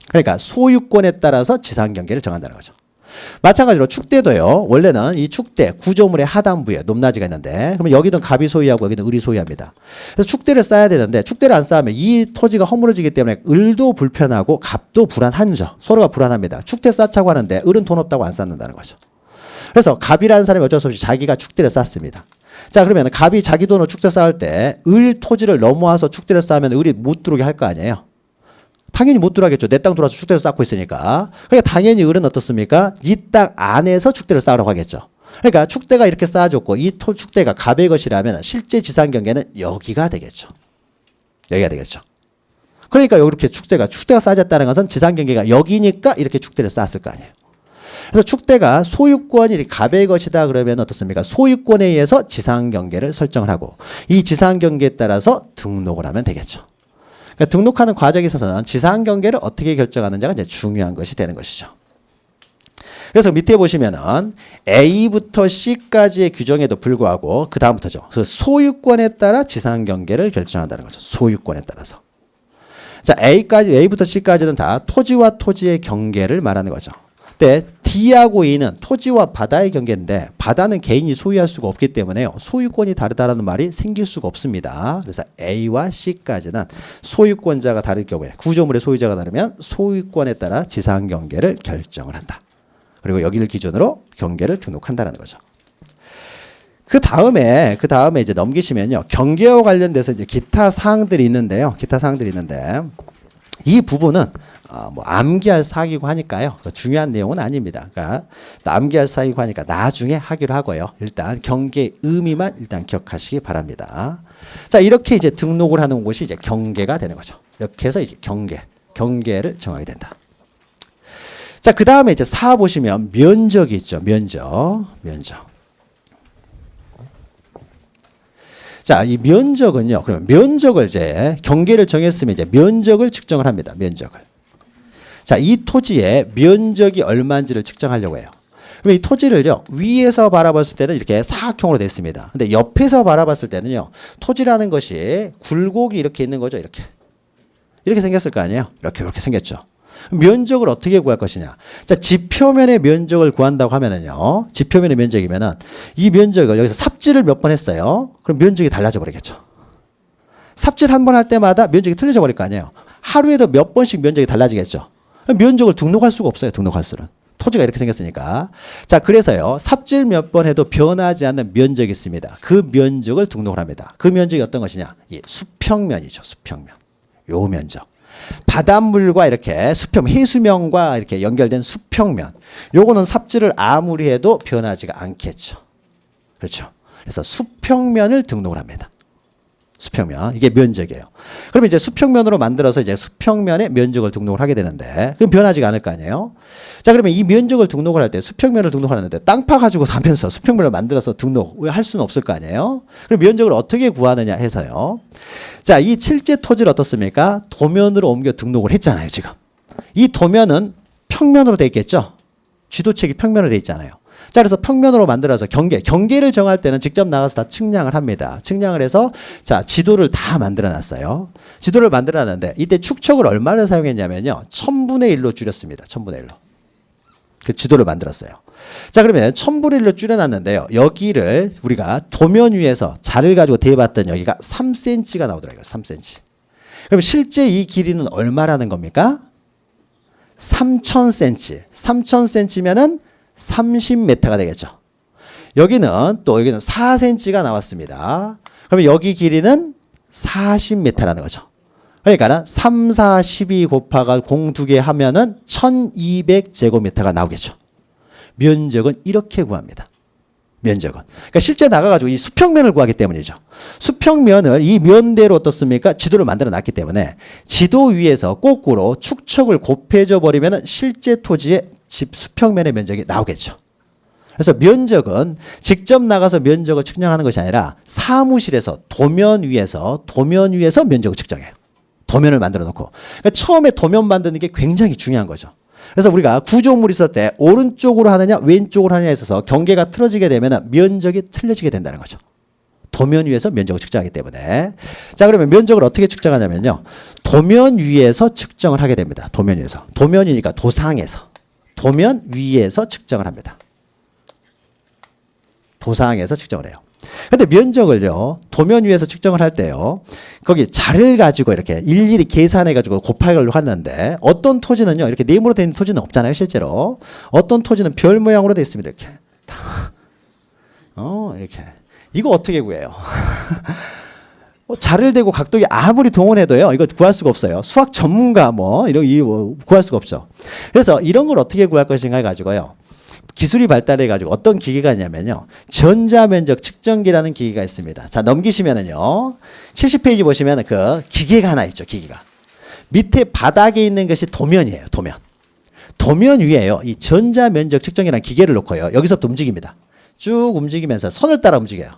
그러니까 소유권에 따라서 지상 경계를 정한다는 거죠. 마찬가지로 축대도요. 원래는 이 축대 구조물의 하단부에 높낮이가 있는데 그러면 여기는 갑이 소유하고 여기는 을이 소유합니다. 그래서 축대를 쌓아야 되는데 축대를 안 쌓으면 이 토지가 허물어지기 때문에 을도 불편하고 갑도 불안하죠. 서로가 불안합니다. 축대 쌓자고 하는데 을은 돈 없다고 안 쌓는다는 거죠. 그래서 갑이라는 사람이 어쩔 수 없이 자기가 축대를 쌓습니다. 자, 그러면 갑이 자기 돈으로 축대 쌓을 때 을 토지를 넘어와서 축대를 쌓으면 을이 못 들어오게 할 거 아니에요. 당연히 못 들어가겠죠. 내 땅 들어와서 축대를 쌓고 있으니까. 그러니까 당연히 을은 어떻습니까? 이 땅 안에서 축대를 쌓으라고 하겠죠. 그러니까 축대가 이렇게 쌓아줬고 이 축대가 갑의 것이라면 실제 지상 경계는 여기가 되겠죠. 여기가 되겠죠. 그러니까 이렇게 축대가 쌓아졌다는 것은 지상 경계가 여기니까 이렇게 축대를 쌓았을 거 아니에요. 그래서 축대가 소유권이 갑의 것이다 그러면 어떻습니까? 소유권에 의해서 지상 경계를 설정을 하고 이 지상 경계에 따라서 등록을 하면 되겠죠. 그러니까 등록하는 과정에 있어서는 지상 경계를 어떻게 결정하느냐가 이제 중요한 것이 되는 것이죠. 그래서 밑에 보시면은 A부터 C까지의 규정에도 불구하고 그 다음부터죠. 그래서 소유권에 따라 지상 경계를 결정한다는 거죠. 소유권에 따라서. 자, A부터 C까지는 다 토지와 토지의 경계를 말하는 거죠. 근데 D하고 E는 토지와 바다의 경계인데 바다는 개인이 소유할 수가 없기 때문에요. 소유권이 다르다라는 말이 생길 수가 없습니다. 그래서 A와 C까지는 소유권자가 다를 경우에 구조물의 소유자가 다르면 소유권에 따라 지상 경계를 결정을 한다. 그리고 여기를 기준으로 경계를 등록한다는 거죠. 그 다음에 이제 넘기시면요. 경계와 관련돼서 이제 기타 사항들이 있는데요. 기타 사항들이 있는데 이 부분은 뭐 암기할 사항이고 하니까요. 중요한 내용은 아닙니다. 그러니까 암기할 사항이고 하니까 나중에 하기로 하고요. 일단 경계 의미만 일단 기억하시기 바랍니다. 자, 이렇게 이제 등록을 하는 곳이 이제 경계가 되는 거죠. 이렇게 해서 이제 경계를 정하게 된다. 자, 그 다음에 이제 4 보시면 면적이 있죠. 면적. 자, 이 면적은요. 그러면 면적을 이제 경계를 정했으면 이제 면적을 측정을 합니다. 면적을. 자, 이 토지의 면적이 얼마인지를 측정하려고 해요. 그럼 이 토지를요. 위에서 바라봤을 때는 이렇게 사각형으로 되어 있습니다. 근데 옆에서 바라봤을 때는요. 토지라는 것이 굴곡이 이렇게 있는 거죠. 이렇게 생겼을 거 아니에요. 이렇게 생겼죠. 면적을 어떻게 구할 것이냐. 자, 지표면의 면적을 구한다고 하면은요. 지표면의 면적이면은 이 면적을 여기서 삽질을 몇 번 했어요. 그럼 면적이 달라져 버리겠죠. 삽질 한 번 할 때마다 면적이 틀려져 버릴 거 아니에요. 하루에도 몇 번씩 면적이 달라지겠죠. 면적을 등록할 수가 없어요. 등록할 수는. 토지가 이렇게 생겼으니까. 자, 그래서요. 삽질 몇 번 해도 변하지 않는 면적이 있습니다. 그 면적을 등록을 합니다. 그 면적이 어떤 것이냐. 이 수평면이죠. 수평면. 요 면적. 바닷물과 이렇게 수평, 해수면과 이렇게 연결된 수평면. 요거는 삽질을 아무리 해도 변하지가 않겠죠. 그렇죠. 그래서 수평면을 등록을 합니다. 수평면. 이게 면적이에요. 그러면 이제 수평면으로 만들어서 이제 수평면의 면적을 등록을 하게 되는데, 그럼 변하지가 않을 거 아니에요? 자, 그러면 이 면적을 등록을 할 때 수평면을 등록하는데 땅 파가지고 사면서 수평면을 만들어서 등록할 수는 없을 거 아니에요? 그럼 면적을 어떻게 구하느냐 해서요. 자, 이 실제 토지를 어떻습니까? 도면으로 옮겨 등록을 했잖아요, 지금. 이 도면은 평면으로 돼 있겠죠? 지도책이 평면으로 돼 있잖아요. 자, 그래서 평면으로 만들어서 경계를 정할 때는 직접 나가서 다 측량을 합니다. 측량을 해서 자, 지도를 다 만들어 놨어요. 지도를 만들어 놨는데 이때 축척을 얼마를 사용했냐면요. 1000분의 1로 줄였습니다. 1000분의 1로. 그 지도를 만들었어요. 자, 그러면 1000분의 1로 줄여놨는데요. 여기를 우리가 도면 위에서 자를 가지고 대봤던 여기가 3cm가 나오더라고요. 3cm. 그럼 실제 이 길이는 얼마라는 겁니까? 3000cm. 3000cm면은 30m가 되겠죠. 여기는 4cm가 나왔습니다. 그러면 여기 길이는 40m라는 거죠. 그러니까 3, 4, 12 곱하가 공 2개 하면은 1200제곱미터가 나오겠죠. 면적은 이렇게 구합니다. 면적은. 그러니까 실제 나가가지고 이 수평면을 구하기 때문이죠. 수평면을 이 면대로 어떻습니까? 지도를 만들어 놨기 때문에 지도 위에서 거꾸로 축척을 곱해줘 버리면 실제 토지의 집 수평면의 면적이 나오겠죠. 그래서 면적은 직접 나가서 면적을 측량하는 것이 아니라 사무실에서 도면 위에서 면적을 측정해요. 도면을 만들어 놓고. 그러니까 처음에 도면 만드는 게 굉장히 중요한 거죠. 그래서 우리가 구조물이 있을 때 오른쪽으로 하느냐 왼쪽으로 하느냐에 있어서 경계가 틀어지게 되면 면적이 틀려지게 된다는 거죠. 도면 위에서 면적을 측정하기 때문에. 자, 그러면 면적을 어떻게 측정하냐면요. 도면 위에서 측정을 하게 됩니다. 도면 위에서. 도면이니까 도상에서. 도면 위에서 측정을 합니다. 도상에서 측정을 해요. 근데 면적을요, 도면 위에서 측정을 할 때요, 거기 자를 가지고 이렇게 일일이 계산해가지고 곱하기를 하는데, 어떤 토지는요, 이렇게 네모로 된 토지는 없잖아요, 실제로. 어떤 토지는 별 모양으로 되어 있습니다, 이렇게. 이렇게. 이거 어떻게 구해요? 자를 대고 각도기 아무리 동원해도요, 이거 구할 수가 없어요. 수학 전문가 이거 구할 수가 없죠. 그래서 이런 걸 어떻게 구할 것인가 해가지고요. 기술이 발달해가지고 어떤 기계가 있냐면요. 전자면적 측정기라는 기계가 있습니다. 자, 넘기시면은요. 70페이지 보시면 그 기계가 하나 있죠. 기계가. 밑에 바닥에 있는 것이 도면이에요. 도면. 도면 위에요. 이 전자면적 측정기라는 기계를 놓고요. 여기서부터 움직입니다. 쭉 움직이면서 선을 따라 움직여요.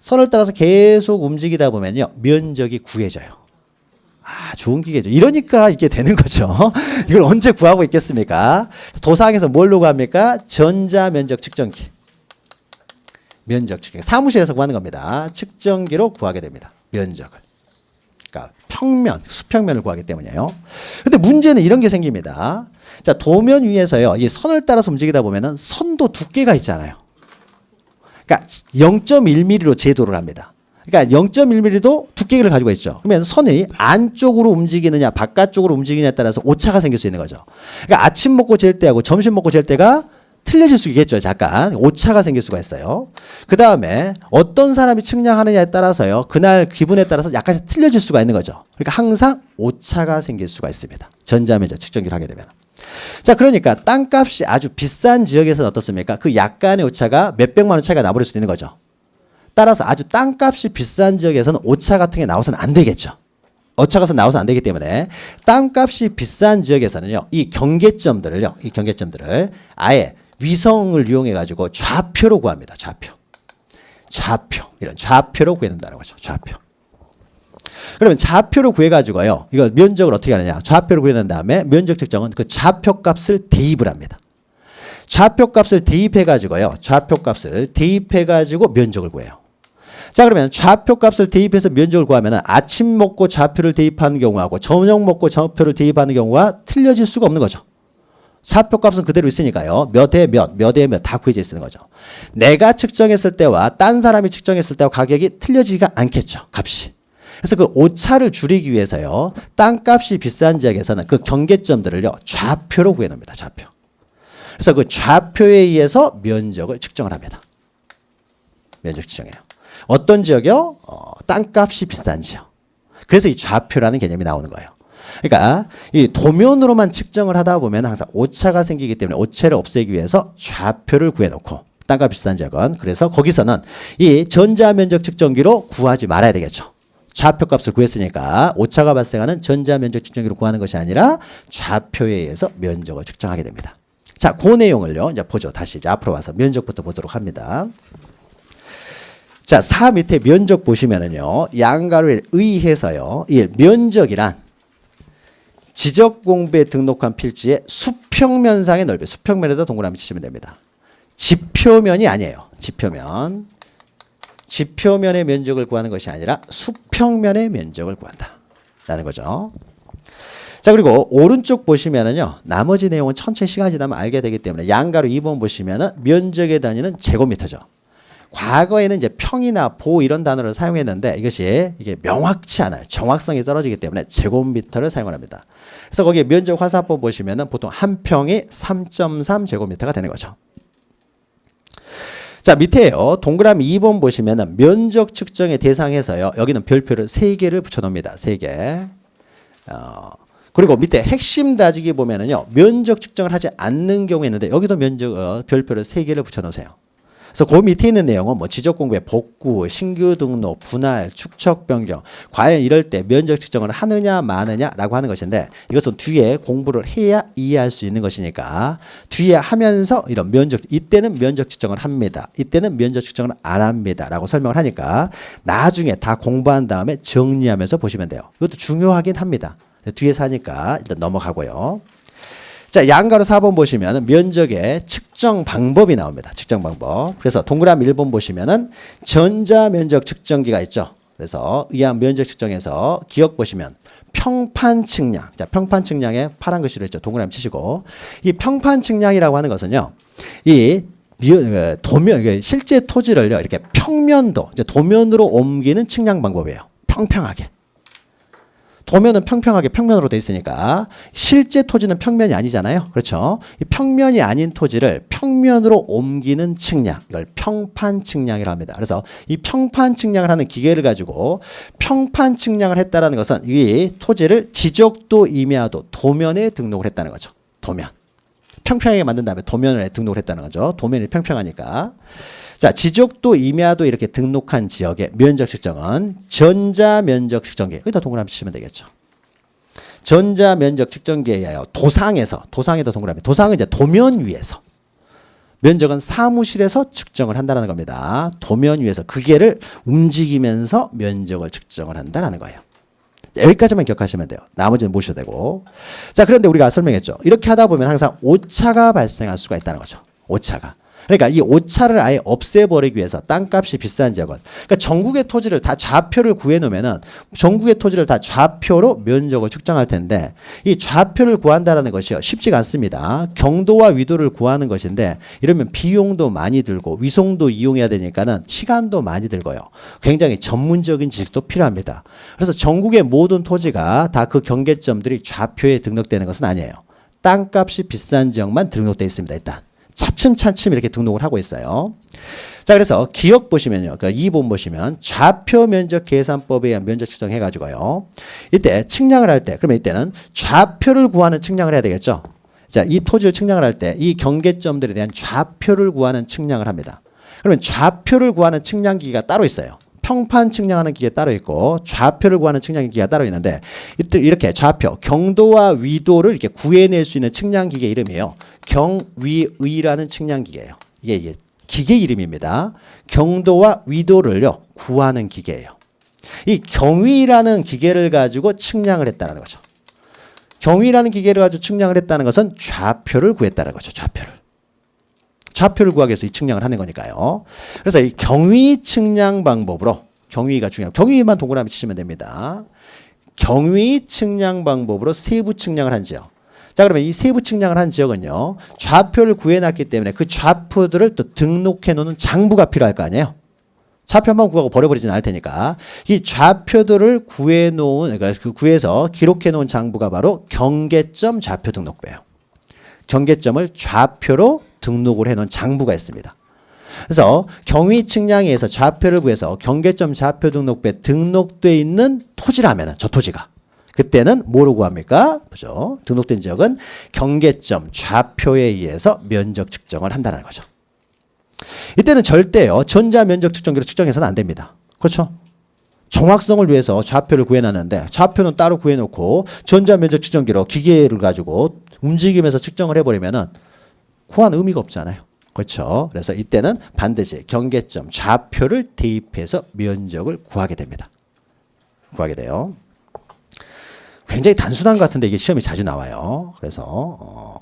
선을 따라서 계속 움직이다 보면요. 면적이 구해져요. 아, 좋은 기계죠. 이러니까 이게 되는 거죠. 이걸 언제 구하고 있겠습니까? 도상에서 뭘로 구합니까? 전자면적 측정기. 면적 측정기. 사무실에서 구하는 겁니다. 측정기로 구하게 됩니다. 면적을. 그러니까 평면, 수평면을 구하기 때문이에요. 근데 문제는 이런 게 생깁니다. 자, 도면 위에서요. 이 선을 따라서 움직이다 보면은 선도 두께가 있잖아요. 그러니까 0.1mm로 제도를 합니다. 그러니까 0.1mm도 두께를 가지고 있죠. 그러면 선이 안쪽으로 움직이느냐 바깥쪽으로 움직이느냐에 따라서 오차가 생길 수 있는 거죠. 그러니까 아침 먹고 젤 때하고 점심 먹고 젤 때가 틀려질 수 있겠죠. 잠깐 오차가 생길 수가 있어요. 그 다음에 어떤 사람이 측량하느냐에 따라서요. 그날 기분에 따라서 약간씩 틀려질 수가 있는 거죠. 그러니까 항상 오차가 생길 수가 있습니다. 전자면적 측정기를 하게 되면. 자, 그러니까 땅값이 아주 비싼 지역에서는 어떻습니까? 그 약간의 오차가 몇백만 원 차이가 나버릴 수도 있는 거죠. 따라서 아주 땅값이 비싼 지역에서는 오차 같은 게 나와서는 안 되겠죠. 오차가 나와서 안 되기 때문에 땅값이 비싼 지역에서는요. 이 경계점들을 아예 위성을 이용해 가지고 좌표로 구합니다. 이런 좌표로 구해야 된다는 거죠. 좌표. 그러면 좌표로 구해 가지고요. 이거 면적을 어떻게 하느냐? 좌표로 구해낸 다음에 면적 측정은 그 좌표값을 대입을 합니다. 좌표값을 대입해 가지고요. 좌표값을 대입해 가지고 면적을 구해요. 자, 그러면 좌표값을 대입해서 면적을 구하면 아침 먹고 좌표를 대입하는 경우하고 저녁 먹고 좌표를 대입하는 경우가 틀려질 수가 없는 거죠. 좌표값은 그대로 있으니까요. 몇에 몇 다 구해져 있는 거죠. 내가 측정했을 때와 딴 사람이 측정했을 때와 가격이 틀려지지가 않겠죠. 값이. 그래서 그 오차를 줄이기 위해서요. 땅값이 비싼 지역에서는 그 경계점들을요. 좌표로 구해놓습니다. 좌표. 그래서 그 좌표에 의해서 면적을 측정을 합니다. 면적 측정해요. 어떤 지역이요? 땅값이 비싼 지역. 그래서 이 좌표라는 개념이 나오는 거예요. 그러니까 이 도면으로만 측정을 하다 보면 항상 오차가 생기기 때문에 오차를 없애기 위해서 좌표를 구해놓고 땅값 비싼 지역은 그래서 거기서는 이 전자면적 측정기로 구하지 말아야 되겠죠. 좌표값을 구했으니까 오차가 발생하는 전자면적 측정기로 구하는 것이 아니라 좌표에 의해서 면적을 측정하게 됩니다. 자, 그 내용을요. 이제 보죠. 다시 이제 앞으로 와서 면적부터 보도록 합니다. 자, 4 밑에 면적 보시면은요. 양가로에 의해서요. 이 면적이란 지적 공부에 등록한 필지의 수평면상의 넓이, 수평면에다 동그라미 치시면 됩니다. 지표면이 아니에요. 지표면의 면적을 구하는 것이 아니라 수평면의 면적을 구한다라는 거죠. 자, 그리고 오른쪽 보시면은요, 나머지 내용은 천천히 시간이 지나면 알게 되기 때문에 양가로 2번 보시면은 면적의 단위는 제곱미터죠. 과거에는 이제 평이나 보 이런 단어를 사용했는데 이게 명확치 않아요. 정확성이 떨어지기 때문에 제곱미터를 사용합니다. 그래서 거기에 면적 화살표 보시면은 보통 한 평이 3.3 제곱미터가 되는 거죠. 자, 밑에요. 동그라미 2번 보시면은 면적 측정의 대상에서요. 여기는 별표를 3개를 붙여 놓습니다. 3개. 그리고 밑에 핵심 다지기 보면은요. 면적 측정을 하지 않는 경우가 있는데 여기도 별표를 3개를 붙여 놓으세요. 그래서 그 밑에 있는 내용은 뭐 지적 공부의 복구, 신규 등록, 분할, 축척 변경, 과연 이럴 때 면적 측정을 하느냐 마느냐라고 하는 것인데 이것은 뒤에 공부를 해야 이해할 수 있는 것이니까 뒤에 하면서 이런 이때는 면적 측정을 합니다. 이때는 면적 측정을 안 합니다라고 설명을 하니까 나중에 다 공부한 다음에 정리하면서 보시면 돼요. 이것도 중요하긴 합니다. 뒤에서 하니까 일단 넘어가고요. 자, 양가로 4번 보시면 면적의 측정 방법이 나옵니다. 측정 방법. 그래서 동그라미 1번 보시면은 전자 면적 측정기가 있죠. 그래서 이한 면적 측정에서 기억 보시면 평판 측량. 자, 평판 측량에 파란 글씨로 있죠. 동그라미 치시고. 이 평판 측량이라고 하는 것은요. 실제 토지를요. 이렇게 도면으로 옮기는 측량 방법이에요. 평평하게. 도면은 평평하게 평면으로 돼 있으니까 실제 토지는 평면이 아니잖아요. 그렇죠? 이 평면이 아닌 토지를 평면으로 옮기는 측량, 이걸 평판 측량이라고 합니다. 그래서 이 평판 측량을 하는 기계를 가지고 평판 측량을 했다라는 것은 이 토지를 지적도 임야도 도면에 등록을 했다는 거죠. 도면. 평평하게 만든 다음에 도면에 등록을 했다는 거죠. 도면이 평평하니까. 자, 지적도 임야도 이렇게 등록한 지역의 면적 측정은 전자 면적 측정기. 여기다 동그라미 치시면 되겠죠. 전자 면적 측정기에 의하여 도상에도 동그라미. 도상은 이제 도면 위에서. 면적은 사무실에서 측정을 한다는 겁니다. 도면 위에서 기계를 움직이면서 면적을 측정을 한다는 거예요. 여기까지만 기억하시면 돼요. 나머지는 모셔도 되고. 자, 그런데 우리가 설명했죠. 이렇게 하다 보면 항상 오차가 발생할 수가 있다는 거죠. 오차가. 그러니까 이 오차를 아예 없애버리기 위해서 땅값이 비싼 지역은 그러니까 전국의 토지를 다 좌표를 구해놓으면은 전국의 토지를 다 좌표로 면적을 측정할 텐데 이 좌표를 구한다는 것이 쉽지가 않습니다. 경도와 위도를 구하는 것인데 이러면 비용도 많이 들고 위성도 이용해야 되니까는 시간도 많이 들고요. 굉장히 전문적인 지식도 필요합니다. 그래서 전국의 모든 토지가 다 그 경계점들이 좌표에 등록되는 것은 아니에요. 땅값이 비싼 지역만 등록되어 있습니다. 일단. 차츰차츰 이렇게 등록을 하고 있어요. 자, 그래서 기억 보시면요. 그 2번 보시면 좌표 면적 계산법에 의한 면적 측정해 가지고요. 이때 측량을 할 때, 그러면 이때는 좌표를 구하는 측량을 해야 되겠죠. 자, 이 토지를 측량을 할 때 이 경계점들에 대한 좌표를 구하는 측량을 합니다. 그러면 좌표를 구하는 측량기가 따로 있어요. 평판 측량하는 기계 따로 있고 좌표를 구하는 측량 기계가 따로 있는데 이렇게 좌표, 경도와 위도를 이렇게 구해낼 수 있는 측량 기계 이름이에요. 경위의라는 측량 기계예요. 이게 기계 이름입니다. 경도와 위도를요 구하는 기계예요. 이 경위라는 기계를 가지고 측량을 했다는 거죠. 경위라는 기계를 가지고 측량을 했다는 것은 좌표를 구했다는 거죠. 좌표를 구하기 위해서 이 측량을 하는 거니까요. 그래서 이 경위 측량 방법으로 경위가 중요해요. 경위만 동그라미 치시면 됩니다. 경위 측량 방법으로 세부 측량을 한 지역. 자, 그러면 이 세부 측량을 한 지역은요. 좌표를 구해놨기 때문에 그 좌표들을 또 등록해 놓는 장부가 필요할 거 아니에요. 좌표만 구하고 버려버리진 않을 테니까 이 좌표들을 구해놓은 그러니까 그 구해서 기록해놓은 장부가 바로 경계점 좌표 등록부예요. 경계점을 좌표로 등록을 해놓은 장부가 있습니다. 그래서 경위 측량에 의해서 좌표를 구해서 경계점 좌표 등록부에 등록되어 있는 토지라면 저 토지가 그때는 뭐로 구합니까? 보죠. 등록된 지역은 경계점 좌표에 의해서 면적 측정을 한다는 거죠. 이때는 절대요. 전자 면적 측정기로 측정해서는 안 됩니다. 그렇죠? 정확성을 위해서 좌표를 구해놨는데 좌표는 따로 구해놓고 전자 면적 측정기로 기계를 가지고 움직이면서 측정을 해버리면은 구한 의미가 없잖아요. 그렇죠? 그래서 이때는 반드시 경계점 좌표를 대입해서 면적을 구하게 됩니다. 구하게 돼요. 굉장히 단순한 것 같은데 이게 시험이 자주 나와요. 그래서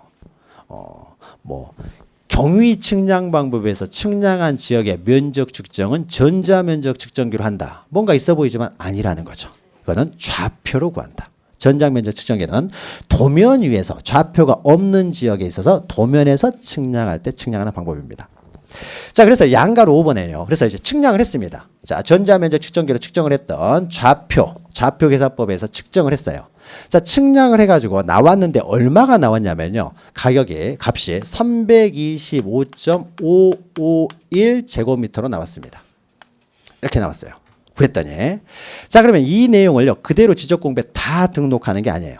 경위 측량 방법에서 측량한 지역의 면적 측정은 전자면적 측정기로 한다. 뭔가 있어 보이지만 아니라는 거죠. 이거는 좌표로 구한다. 전장면적 측정기는 도면 위에서 좌표가 없는 지역에 있어서 도면에서 측량할 때 측량하는 방법입니다. 자, 그래서 양가로 5번이에요. 그래서 이제 측량을 했습니다. 자, 전자면적 측정기로 측정을 했던 좌표 계산법에서 측정을 했어요. 자, 측량을 해가지고 나왔는데 얼마가 나왔냐면요. 값이 325.551 제곱미터로 나왔습니다. 이렇게 나왔어요. 그랬더니 자, 그러면 이 내용을요 그대로 지적 공부에 다 등록하는 게 아니에요.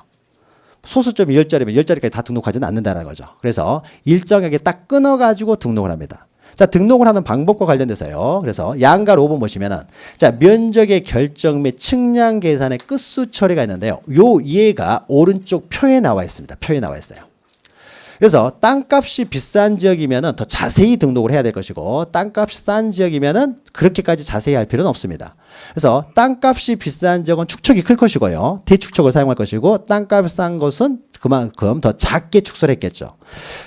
소수점이 10자리면 10자리까지 다 등록하지는 않는다는 거죠. 그래서 일정하게 딱 끊어가지고 등록을 합니다. 자, 등록을 하는 방법과 관련돼서요. 그래서 양가 5번 보시면은 자, 면적의 결정 및 측량 계산의 끝수 처리가 있는데요. 요 예가 오른쪽 표에 나와 있습니다. 표에 나와 있어요. 그래서 땅값이 비싼 지역이면은 더 자세히 등록을 해야 될 것이고 땅값이 싼 지역이면은 그렇게까지 자세히 할 필요는 없습니다. 그래서 땅값이 비싼 지역은 축척이 클 것이고요. 대축척을 사용할 것이고 땅값이 싼 것은 그만큼 더 작게 축소를 했겠죠.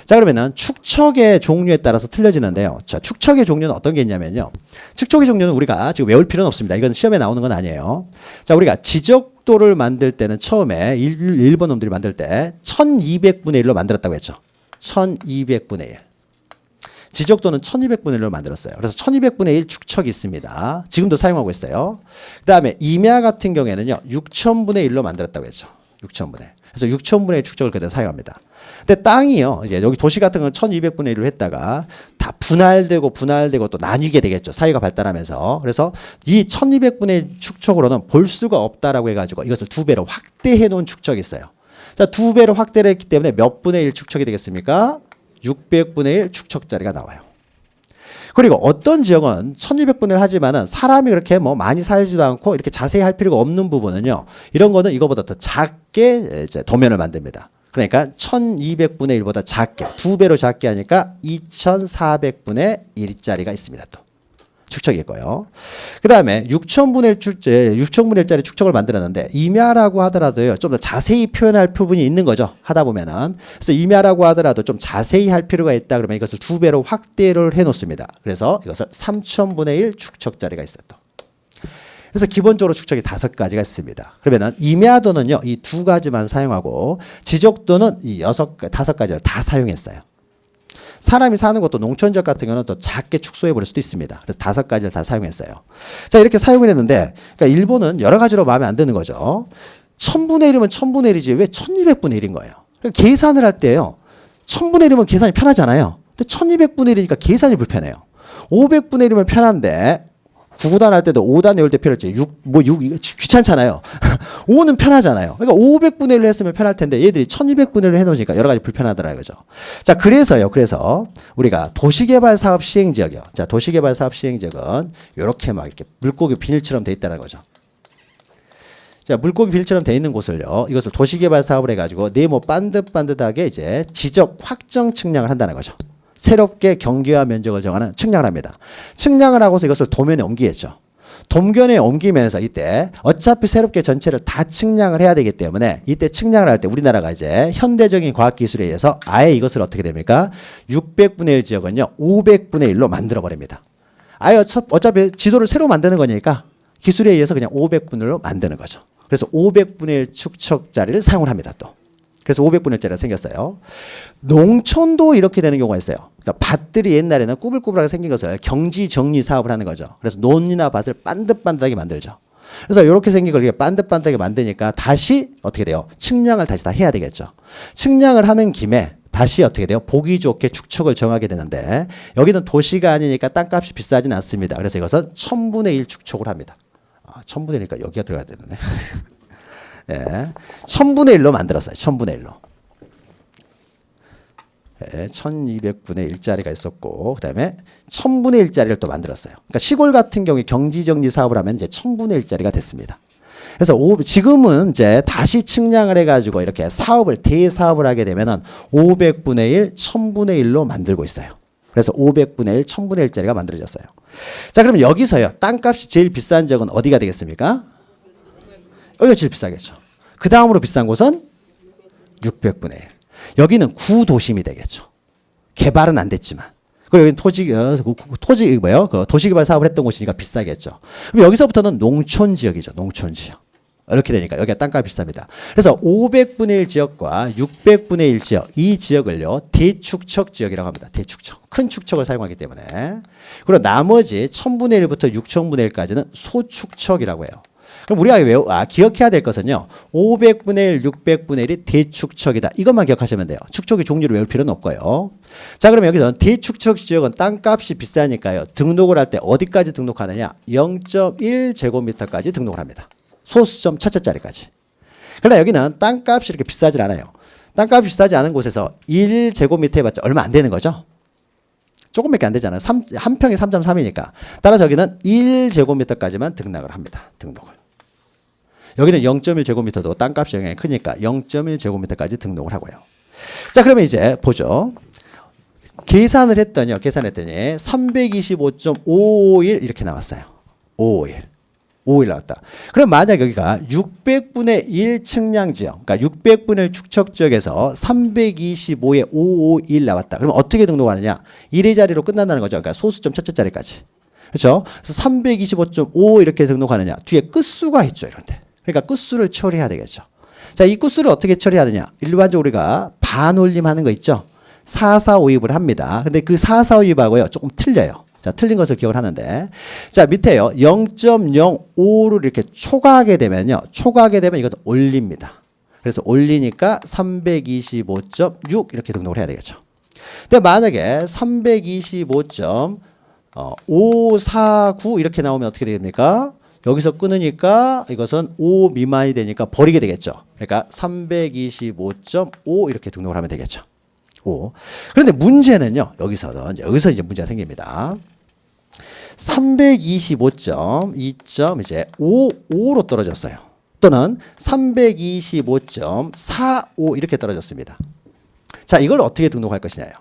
자, 그러면은 축척의 종류에 따라서 틀려지는데요. 자, 축척의 종류는 어떤 게 있냐면요. 축척의 종류는 우리가 지금 외울 필요는 없습니다. 이건 시험에 나오는 건 아니에요. 자, 우리가 지적도를 만들 때는 처음에 일본 놈들이 만들 때 1200분의 1로 만들었다고 했죠. 1200분의 1. 지적도는 1200분의 1로 만들었어요. 그래서 1200분의 1 축척이 있습니다. 지금도 사용하고 있어요. 그 다음에 임야 같은 경우에는요. 6000분의 1로 만들었다고 했죠. 6000분의. 그래서 6000분의 1 축척을 그대로 사용합니다. 근데 땅이요. 이제 여기 도시 같은 건 1200분의 1로 했다가 다 분할되고 또 나뉘게 되겠죠. 사회가 발달하면서. 그래서 이 1200분의 1 축척으로는 볼 수가 없다라고 해가지고 이것을 2배로 확대해 놓은 축척이 있어요. 자, 2배로 확대를 했기 때문에 몇 분의 1 축척이 되겠습니까? 600분의 1 축척자리가 나와요. 그리고 어떤 지역은 1200분의 1 하지만은 사람이 그렇게 뭐 많이 살지도 않고 이렇게 자세히 할 필요가 없는 부분은요. 이런 거는 이거보다 더 작게 이제 도면을 만듭니다. 그러니까 1200분의 1보다 작게 2배로 작게 하니까 2400분의 1짜리가 있습니다. 또 축척일 거예요. 그 다음에 6000분의 1짜리 축척을 만들었는데 임야라고 하더라도요. 좀 더 자세히 표현할 부분이 있는 거죠. 하다 보면은. 그래서 임야라고 하더라도 좀 자세히 할 필요가 있다 그러면 이것을 2배로 확대를 해 놓습니다. 그래서 이것을 3000분의 1 축척자리가 있어요. 또. 그래서 기본적으로 축척이 5가지가 있습니다. 그러면은 임야도는요. 이 2가지만 사용하고 지적도는 이 5가지를 다 사용했어요. 사람이 사는 것도 농촌 지역 같은 경우는 더 작게 축소해 버릴 수도 있습니다. 그래서 5가지를 다 사용했어요. 자, 이렇게 사용을 했는데, 그러니까 일본은 여러 가지로 마음에 안 드는 거죠. 1000분의 1이면 1000분의 1이지 왜 1200분의 1인 거예요? 그러니까 계산을 할 때요. 1000분의 1이면 계산이 편하잖아요. 근데 1200분의 1이니까 계산이 불편해요. 500분의 1이면 편한데, 9구단 할 때도 5단 외울 때 필요했지. 6 귀찮잖아요. 5는 편하잖아요. 그러니까 500분의 1로 했으면 편할 텐데 얘들이 1200분의 1로 해놓으니까 여러 가지 불편하더라고요. 그죠? 자, 그래서 우리가 도시개발 사업 시행 지역이요. 자, 도시개발 사업 시행 지역은 이렇게 막 이렇게 물고기 비닐처럼 돼 있다는 거죠. 자, 물고기 비닐처럼 돼 있는 곳을요. 이것을 도시개발 사업을 해가지고 네모 반듯반듯하게 이제 지적 확정 측량을 한다는 거죠. 새롭게 경계와 면적을 정하는 측량을 합니다. 측량을 하고서 이것을 도면에 옮기겠죠. 도면에 옮기면서 이때 어차피 새롭게 전체를 다 측량을 해야 되기 때문에 이때 측량을 할 때 우리나라가 이제 현대적인 과학기술에 의해서 아예 이것을 어떻게 됩니까? 600분의 1 지역은요. 500분의 1로 만들어버립니다. 아예 어차피 지도를 새로 만드는 거니까 기술에 의해서 그냥 500분의 1로 만드는 거죠. 그래서 500분의 1 축척자리를 사용을 합니다. 또. 그래서 500분의 1짜리가 생겼어요. 농촌도 이렇게 되는 경우가 있어요. 그러니까 밭들이 옛날에는 꾸불꾸불하게 생긴 것을 경지 정리 사업을 하는 거죠. 그래서 논이나 밭을 반듯반듯하게 만들죠. 그래서 이렇게 생긴 걸 반듯반듯하게 만드니까 다시 어떻게 돼요? 측량을 다시 다 해야 되겠죠. 측량을 하는 김에 다시 어떻게 돼요? 보기 좋게 축척을 정하게 되는데 여기는 도시가 아니니까 땅값이 비싸진 않습니다. 그래서 이것은 1000분의 1 축척을 합니다. 1000분의 1이니까 여기가 들어가야 되는데. 예, 1000분의 1로 만들었어요. 1000분의 1로. 예, 1200분의 1짜리가 있었고 그 다음에 1000분의 1짜리를 또 만들었어요. 그러니까 시골 같은 경우에 경지정리 사업을 하면 이제 1000분의 1짜리가 됐습니다. 그래서 지금은 이제 다시 측량을 해가지고 이렇게 대사업을 하게 되면은 500분의 1, 1000분의 1로 만들고 있어요. 그래서 500분의 1, 1000분의 1짜리가 만들어졌어요. 자, 그럼 여기서요. 땅값이 제일 비싼 지역은 어디가 되겠습니까? 여기가 제일 비싸겠죠. 그 다음으로 비싼 곳은 600분의 1. 여기는 구도심이 되겠죠. 개발은 안 됐지만. 그리고 여기 토지 뭐예요? 그 도시개발 사업을 했던 곳이니까 비싸겠죠. 그럼 여기서부터는 농촌 지역이죠. 농촌 지역. 이렇게 되니까 여기가 땅값이 비쌉니다. 그래서 500분의 1 지역과 600분의 1 지역, 이 지역을요 대축척 지역이라고 합니다. 대축척. 큰 축척을 사용하기 때문에. 그리고 나머지 1000분의 1부터 6000분의 1까지는 소축척이라고 해요. 그럼 우리가 기억해야 될 것은요. 500분의 1, 600분의 1이 대축척이다. 이것만 기억하시면 돼요. 축척의 종류를 외울 필요는 없고요. 자, 그러면 여기서 대축척 지역은 땅값이 비싸니까요. 등록을 할 때 어디까지 등록하느냐? 0.1제곱미터까지 등록을 합니다. 소수점 첫째 자리까지. 그러나 여기는 땅값이 이렇게 비싸질 않아요. 땅값이 비싸지 않은 곳에서 1제곱미터 해봤자 얼마 안 되는 거죠. 조금밖에 안 되잖아요. 한 평이 3.3이니까. 따라서 여기는 1제곱미터까지만 등록을 합니다. 등록을. 여기는 0.1제곱미터도 땅값이 영향이 크니까 0.1제곱미터까지 등록을 하고요. 자, 그러면 이제 보죠. 계산을 했더니 325.551 이렇게 나왔어요. 551 나왔다. 그럼 만약 여기가 600분의 1 측량 지역, 그러니까 600분의 1 축척 지역에서 325에 551 나왔다. 그럼 어떻게 등록하느냐? 1의 자리로 끝난다는 거죠. 그러니까 소수점 첫째 자리까지. 그렇죠? 그래서 325.5 이렇게 등록하느냐? 뒤에 끝수가 있죠, 이런데. 그러니까 끝수를 처리해야 되겠죠. 자, 이 끝수를 어떻게 처리하느냐? 일반적으로 우리가 반올림하는 거 있죠? 4,4,5입을 합니다. 근데 그 4,4,5입하고요 조금 틀려요. 자, 틀린 것을 기억을 하는데, 자, 밑에요 0.05를 이렇게 초과하게 되면요, 초과하게 되면 이것도 올립니다. 그래서 올리니까 325.6 이렇게 등록을 해야 되겠죠. 근데 만약에 325.549 이렇게 나오면 어떻게 됩니까? 여기서 끊으니까 이것은 5 미만이 되니까 버리게 되겠죠. 그러니까 325.5 이렇게 등록을 하면 되겠죠. 5. 그런데 문제는요, 여기서 이제 문제가 생깁니다. 325.2점 이제 55로 떨어졌어요. 또는 325.45 이렇게 떨어졌습니다. 자, 이걸 어떻게 등록할 것이냐요.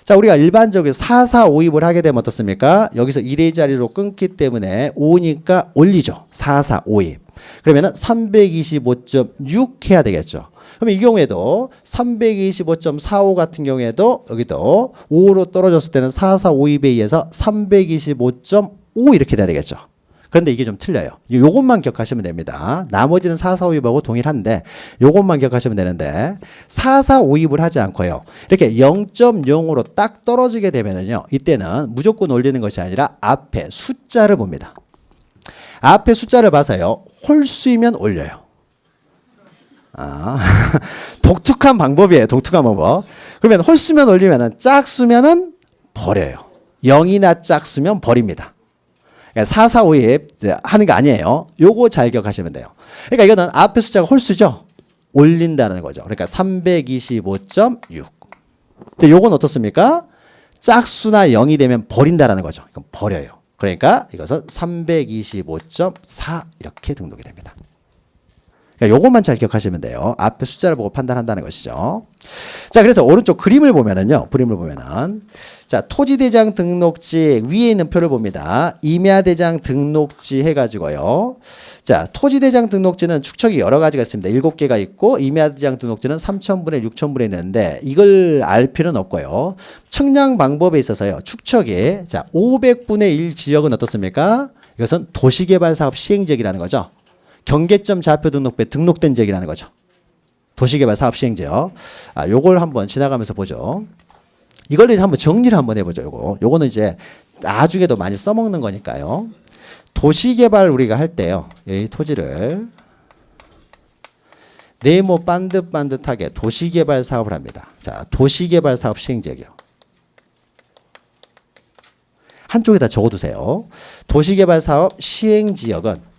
자, 우리가 일반적으로 4,4,5입을 하게 되면 어떻습니까? 여기서 1의 자리로 끊기 때문에 5니까 올리죠. 4,4,5입. 그러면은 325.6 해야 되겠죠. 그러면 이 경우에도 325.45 같은 경우에도 여기도 5로 떨어졌을 때는 4,4,5입에 의해서 325.5 이렇게 돼야 되겠죠. 그런데 이게 좀 틀려요. 요것만 기억하시면 됩니다. 나머지는 4,4,5입하고 동일한데 요것만 기억하시면 되는데 4,4,5입을 하지 않고요. 이렇게 0.0으로 딱 떨어지게 되면은요. 이때는 무조건 올리는 것이 아니라 앞에 숫자를 봅니다. 앞에 숫자를 봐서요. 홀수이면 올려요. 독특한 방법이에요. 독특한 방법. 그러면 홀수면 올리면은 짝수면은 버려요. 0이나 짝수면 버립니다. 4,4,5입 하는 거 아니에요. 요거 잘 기억하시면 돼요. 그러니까 이거는 앞에 숫자가 홀수죠. 올린다는 거죠. 그러니까 325.6. 근데 요건 어떻습니까? 짝수나 0이 되면 버린다라는 거죠. 이건 버려요. 그러니까 이것은 325.4 이렇게 등록이 됩니다. 그러니까 요것만 잘 기억하시면 돼요. 앞에 숫자를 보고 판단한다는 것이죠. 자, 그래서 오른쪽 그림을 보면은요. 자, 토지대장 등록지 위에 있는 표를 봅니다. 임야대장 등록지 해가지고요. 자, 토지대장 등록지는 축척이 여러 가지가 있습니다. 7개가 있고 임야대장 등록지는 3,000분의 6,000분에 있는데 이걸 알 필요는 없고요. 측량 방법에 있어서요. 축척이 자 500분의 1 지역은 어떻습니까? 이것은 도시개발사업 시행지역이라는 거죠. 경계점 좌표 등록부에 등록된 지역이라는 거죠. 도시개발 사업 시행지역. 요걸 한번 지나가면서 보죠. 이걸 이제 한번 정리를 한번 해보죠. 요거는 이제 나중에도 많이 써먹는 거니까요. 도시개발 우리가 할 때요. 이 토지를 네모 반듯반듯하게 도시개발 사업을 합니다. 자, 도시개발 사업 시행지역이요. 한쪽에다 적어두세요. 도시개발 사업 시행지역은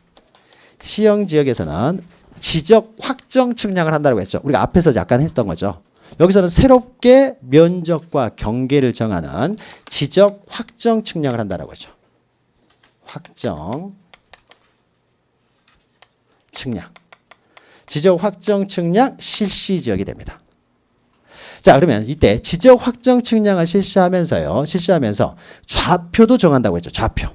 시행지역에서는 지적 확정 측량을 한다고 했죠. 우리가 앞에서 약간 했던 거죠. 여기서는 새롭게 면적과 경계를 정하는 지적 확정 측량을 한다고 했죠. 확정 측량. 지적 확정 측량 실시 지역이 됩니다. 자, 그러면 이때 지적 확정 측량을 실시하면서 좌표도 정한다고 했죠. 좌표.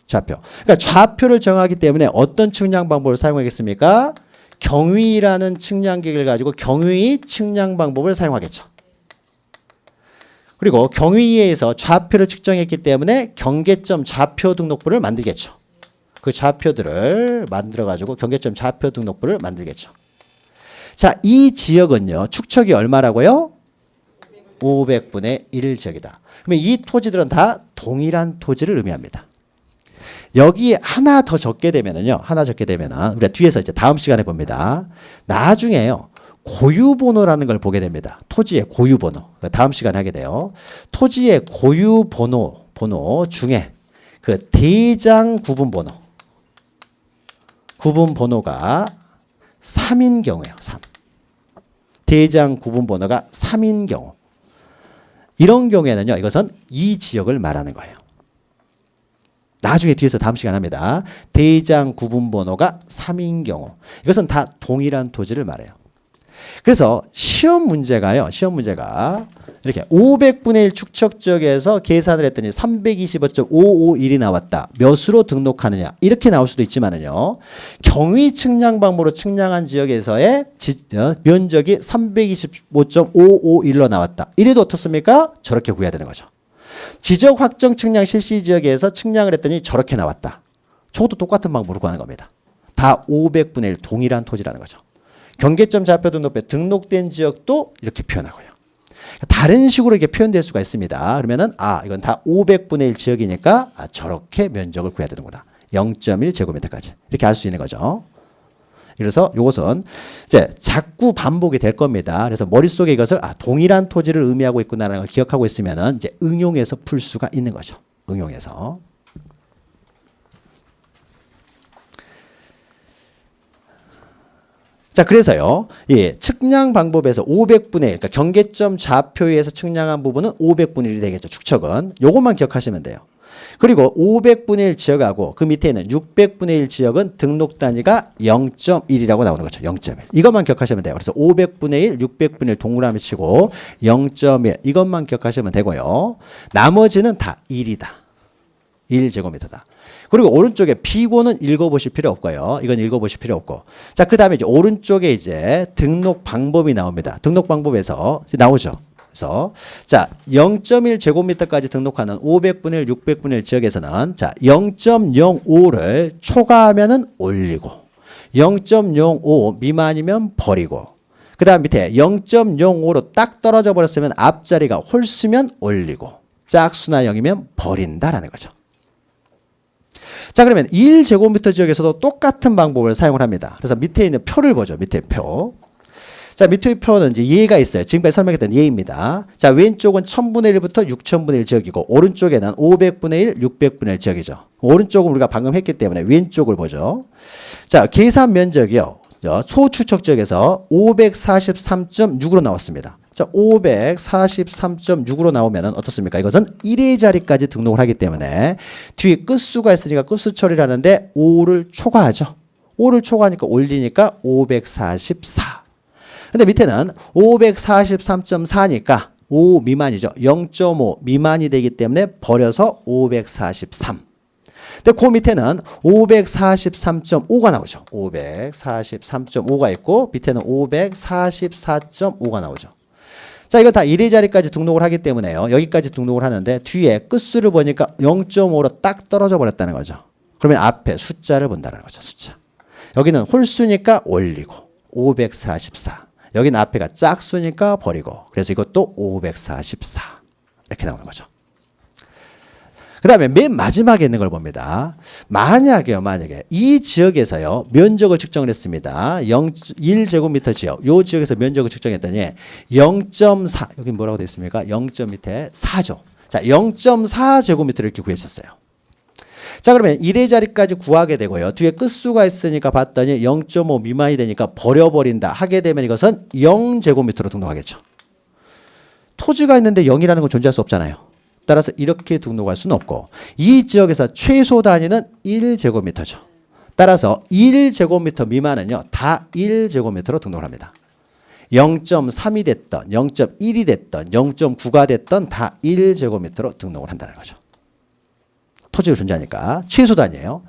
그러니까 좌표를 정하기 때문에 어떤 측량 방법을 사용하겠습니까? 경위라는 측량기를 가지고 경위 측량 방법을 사용하겠죠. 그리고 경위에서 좌표를 측정했기 때문에 경계점 좌표 등록부를 만들겠죠. 그 좌표들을 만들어가지고 경계점 좌표 등록부를 만들겠죠. 자, 이 지역은요. 축척이 얼마라고요? 500분의 1 지역이다. 그러면 이 토지들은 다 동일한 토지를 의미합니다. 여기 하나 더 적게 되면은요. 하나 적게 되면은 우리가 뒤에서 이제 다음 시간에 봅니다. 나중에요. 고유번호라는 걸 보게 됩니다. 토지의 고유번호. 다음 시간에 하게 돼요. 토지의 고유번호 중에 그 대장 구분번호. 구분번호가 3인 경우예요. 3. 대장 구분번호가 3인 경우. 이런 경우에는요. 이것은 이 지역을 말하는 거예요. 나중에 뒤에서 다음 시간 합니다. 대장 구분번호가 3인 경우. 이것은 다 동일한 토지를 말해요. 그래서 시험 문제가 이렇게 500분의 1 축척 지역에서 계산을 했더니 325.551이 나왔다. 몇으로 등록하느냐. 이렇게 나올 수도 있지만은요. 경위 측량 방법으로 측량한 지역에서의 면적이 325.551로 나왔다. 이래도 어떻습니까? 저렇게 구해야 되는 거죠. 지적 확정 측량 실시 지역에서 측량을 했더니 저렇게 나왔다. 저것도 똑같은 방법으로 구하는 겁니다. 다 500분의 1 동일한 토지라는 거죠. 경계점 좌표 등록부에 등록된 지역도 이렇게 표현하고요. 다른 식으로 이렇게 표현될 수가 있습니다. 그러면은 이건 다 500분의 1 지역이니까 저렇게 면적을 구해야 되는구나. 0.1 제곱미터까지 이렇게 할 수 있는 거죠. 그래서 이것은 이제 자꾸 반복이 될 겁니다. 그래서 머릿속에 이것을 동일한 토지를 의미하고 있구나라는 걸 기억하고 있으면은 이제 응용해서 풀 수가 있는 거죠. 응용해서. 자, 그래서요, 측량 방법에서 500분의 1, 그러니까 경계점 좌표에서 측량한 부분은 500분의 1이 되겠죠. 축척은. 요것만 기억하시면 돼요. 그리고 500분의 1 지역하고 그 밑에 있는 600분의 1 지역은 등록 단위가 0.1이라고 나오는 거죠. 0.1. 이것만 기억하시면 돼요. 그래서 500분의 1, 600분의 1 동그라미 치고 0.1 이것만 기억하시면 되고요. 나머지는 다 1이다. 1제곱미터다. 그리고 오른쪽에 비고는 읽어보실 필요 없고요. 이건 읽어보실 필요 없고. 자, 그 다음에 이제 오른쪽에 이제 등록 방법이 나옵니다. 등록 방법에서 이제 나오죠. 그래서 자, 0.1 제곱미터까지 등록하는 500분의 1, 600분의 1 지역에서는 자, 0.05를 초과하면은 올리고 0.05 미만이면 버리고 그 다음 밑에 0.05로 딱 떨어져 버렸으면 앞자리가 홀수면 올리고 짝수나 0이면 버린다라는 거죠. 자, 그러면 1제곱미터 지역에서도 똑같은 방법을 사용을 합니다. 그래서 밑에 있는 표를 보죠. 밑에 표. 자, 밑에 표는 이제 예가 있어요. 지금까지 설명했던 예입니다. 자, 왼쪽은 1000분의 1부터 6000분의 1 지역이고 오른쪽에는 500분의 1, 600분의 1 지역이죠. 오른쪽은 우리가 방금 했기 때문에 왼쪽을 보죠. 자, 계산 면적이요. 소축척 지역에서 543.6으로 나왔습니다. 자, 543.6으로 나오면은 어떻습니까? 이것은 1의 자리까지 등록을 하기 때문에 뒤에 끝수가 있으니까 끝수 처리를 하는데 5를 초과하죠. 5를 초과하니까 올리니까 544. 근데 밑에는 543.4니까 5 미만이죠. 0.5 미만이 되기 때문에 버려서 543. 근데 그 밑에는 543.5가 나오죠. 543.5가 있고 밑에는 544.5가 나오죠. 자, 이거 다 1의 자리까지 등록을 하기 때문에요. 여기까지 등록을 하는데 뒤에 끝수를 보니까 0.5로 딱 떨어져 버렸다는 거죠. 그러면 앞에 숫자를 본다는 거죠. 숫자. 여기는 홀수니까 올리고 544. 여기는 앞에가 짝수니까 버리고 그래서 이것도 544 이렇게 나오는 거죠. 그 다음에 맨 마지막에 있는 걸 봅니다. 만약에 이 지역에서요 면적을 측정을 했습니다. 1제곱미터 지역, 이 지역에서 면적을 측정했더니 0.4 여기 뭐라고 되어 있습니까? 0. 밑에 4죠. 자, 0.4제곱미터를 이렇게 구했었어요. 자, 그러면 1의 자리까지 구하게 되고요. 뒤에 끝수가 있으니까 봤더니 0.5 미만이 되니까 버려버린다 하게 되면 이것은 0제곱미터로 등록하겠죠. 토지가 있는데 0이라는 건 존재할 수 없잖아요. 따라서 이렇게 등록할 수는 없고 이 지역에서 최소 단위는 1제곱미터죠. 따라서 1제곱미터 미만은요. 다 1제곱미터로 등록을 합니다. 0.3이 됐던 0.1이 됐던 0.9가 됐던 다 1제곱미터로 등록을 한다는 거죠. 토지가 존재하니까 최소 단위예요.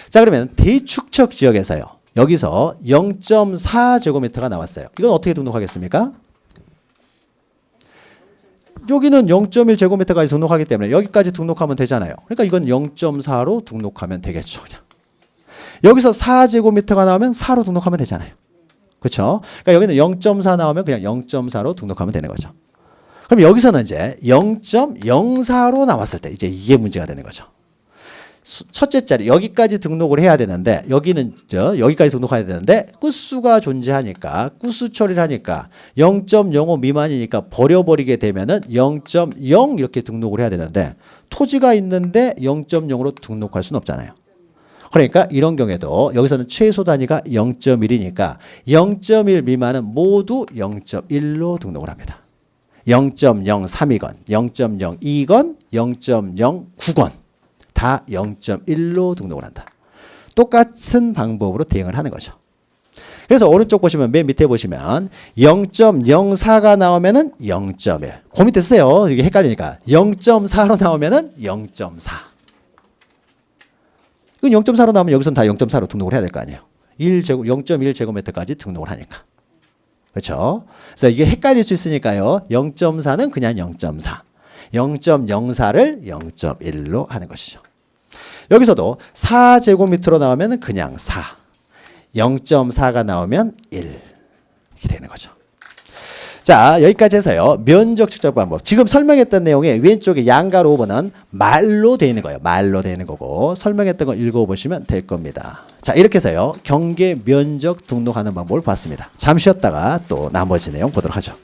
자, 그러면 대축척 지역에서요. 여기서 0.4제곱미터가 나왔어요. 이건 어떻게 등록하겠습니까? 여기는 0.1제곱미터까지 등록하기 때문에 여기까지 등록하면 되잖아요. 그러니까 이건 0.4로 등록하면 되겠죠. 그냥. 여기서 4제곱미터가 나오면 4로 등록하면 되잖아요. 그렇죠? 그러니까 여기는 0.4 나오면 그냥 0.4로 등록하면 되는 거죠. 그럼 여기서는 이제 0.04로 나왔을 때 이제 이게 문제가 되는 거죠. 첫째 자리 여기까지 등록을 해야 되는데 여기는 여기까지 등록해야 되는데 끝수가 존재하니까 끝수 처리를 하니까 0.05 미만이니까 버려버리게 되면은 0.0 이렇게 등록을 해야 되는데 토지가 있는데 0.0으로 등록할 수는 없잖아요. 그러니까 이런 경우에도 여기서는 최소 단위가 0.1이니까 0.1 미만은 모두 0.1로 등록을 합니다. 0.03이건 0.02건 0.09건 다 0.1로 등록을 한다. 똑같은 방법으로 대응을 하는 거죠. 그래서 오른쪽 보시면 맨 밑에 보시면 0.04가 나오면은 0.1. 그 밑에 쓰세요. 이게 헷갈리니까. 0.4로 나오면은 0.4. 이건 0.4로 나오면 여기서는 다 0.4로 등록을 해야 될 거 아니에요. 0.1제곱미터까지 등록을 하니까. 그렇죠? 그래서 이게 헷갈릴 수 있으니까요. 0.4는 그냥 0.4. 0.04를 0.1로 하는 것이죠. 여기서도 4제곱미터로 나오면 그냥 4. 0.4가 나오면 1. 이렇게 되는 거죠. 자, 여기까지 해서요. 면적 측정 방법. 지금 설명했던 내용에 왼쪽에 양가 로버는 말로 되어 있는 거예요. 말로 되어 있는 거고 설명했던 거 읽어보시면 될 겁니다. 자, 이렇게 해서요. 경계 면적 등록하는 방법을 봤습니다. 잠시 쉬었다가 또 나머지 내용 보도록 하죠.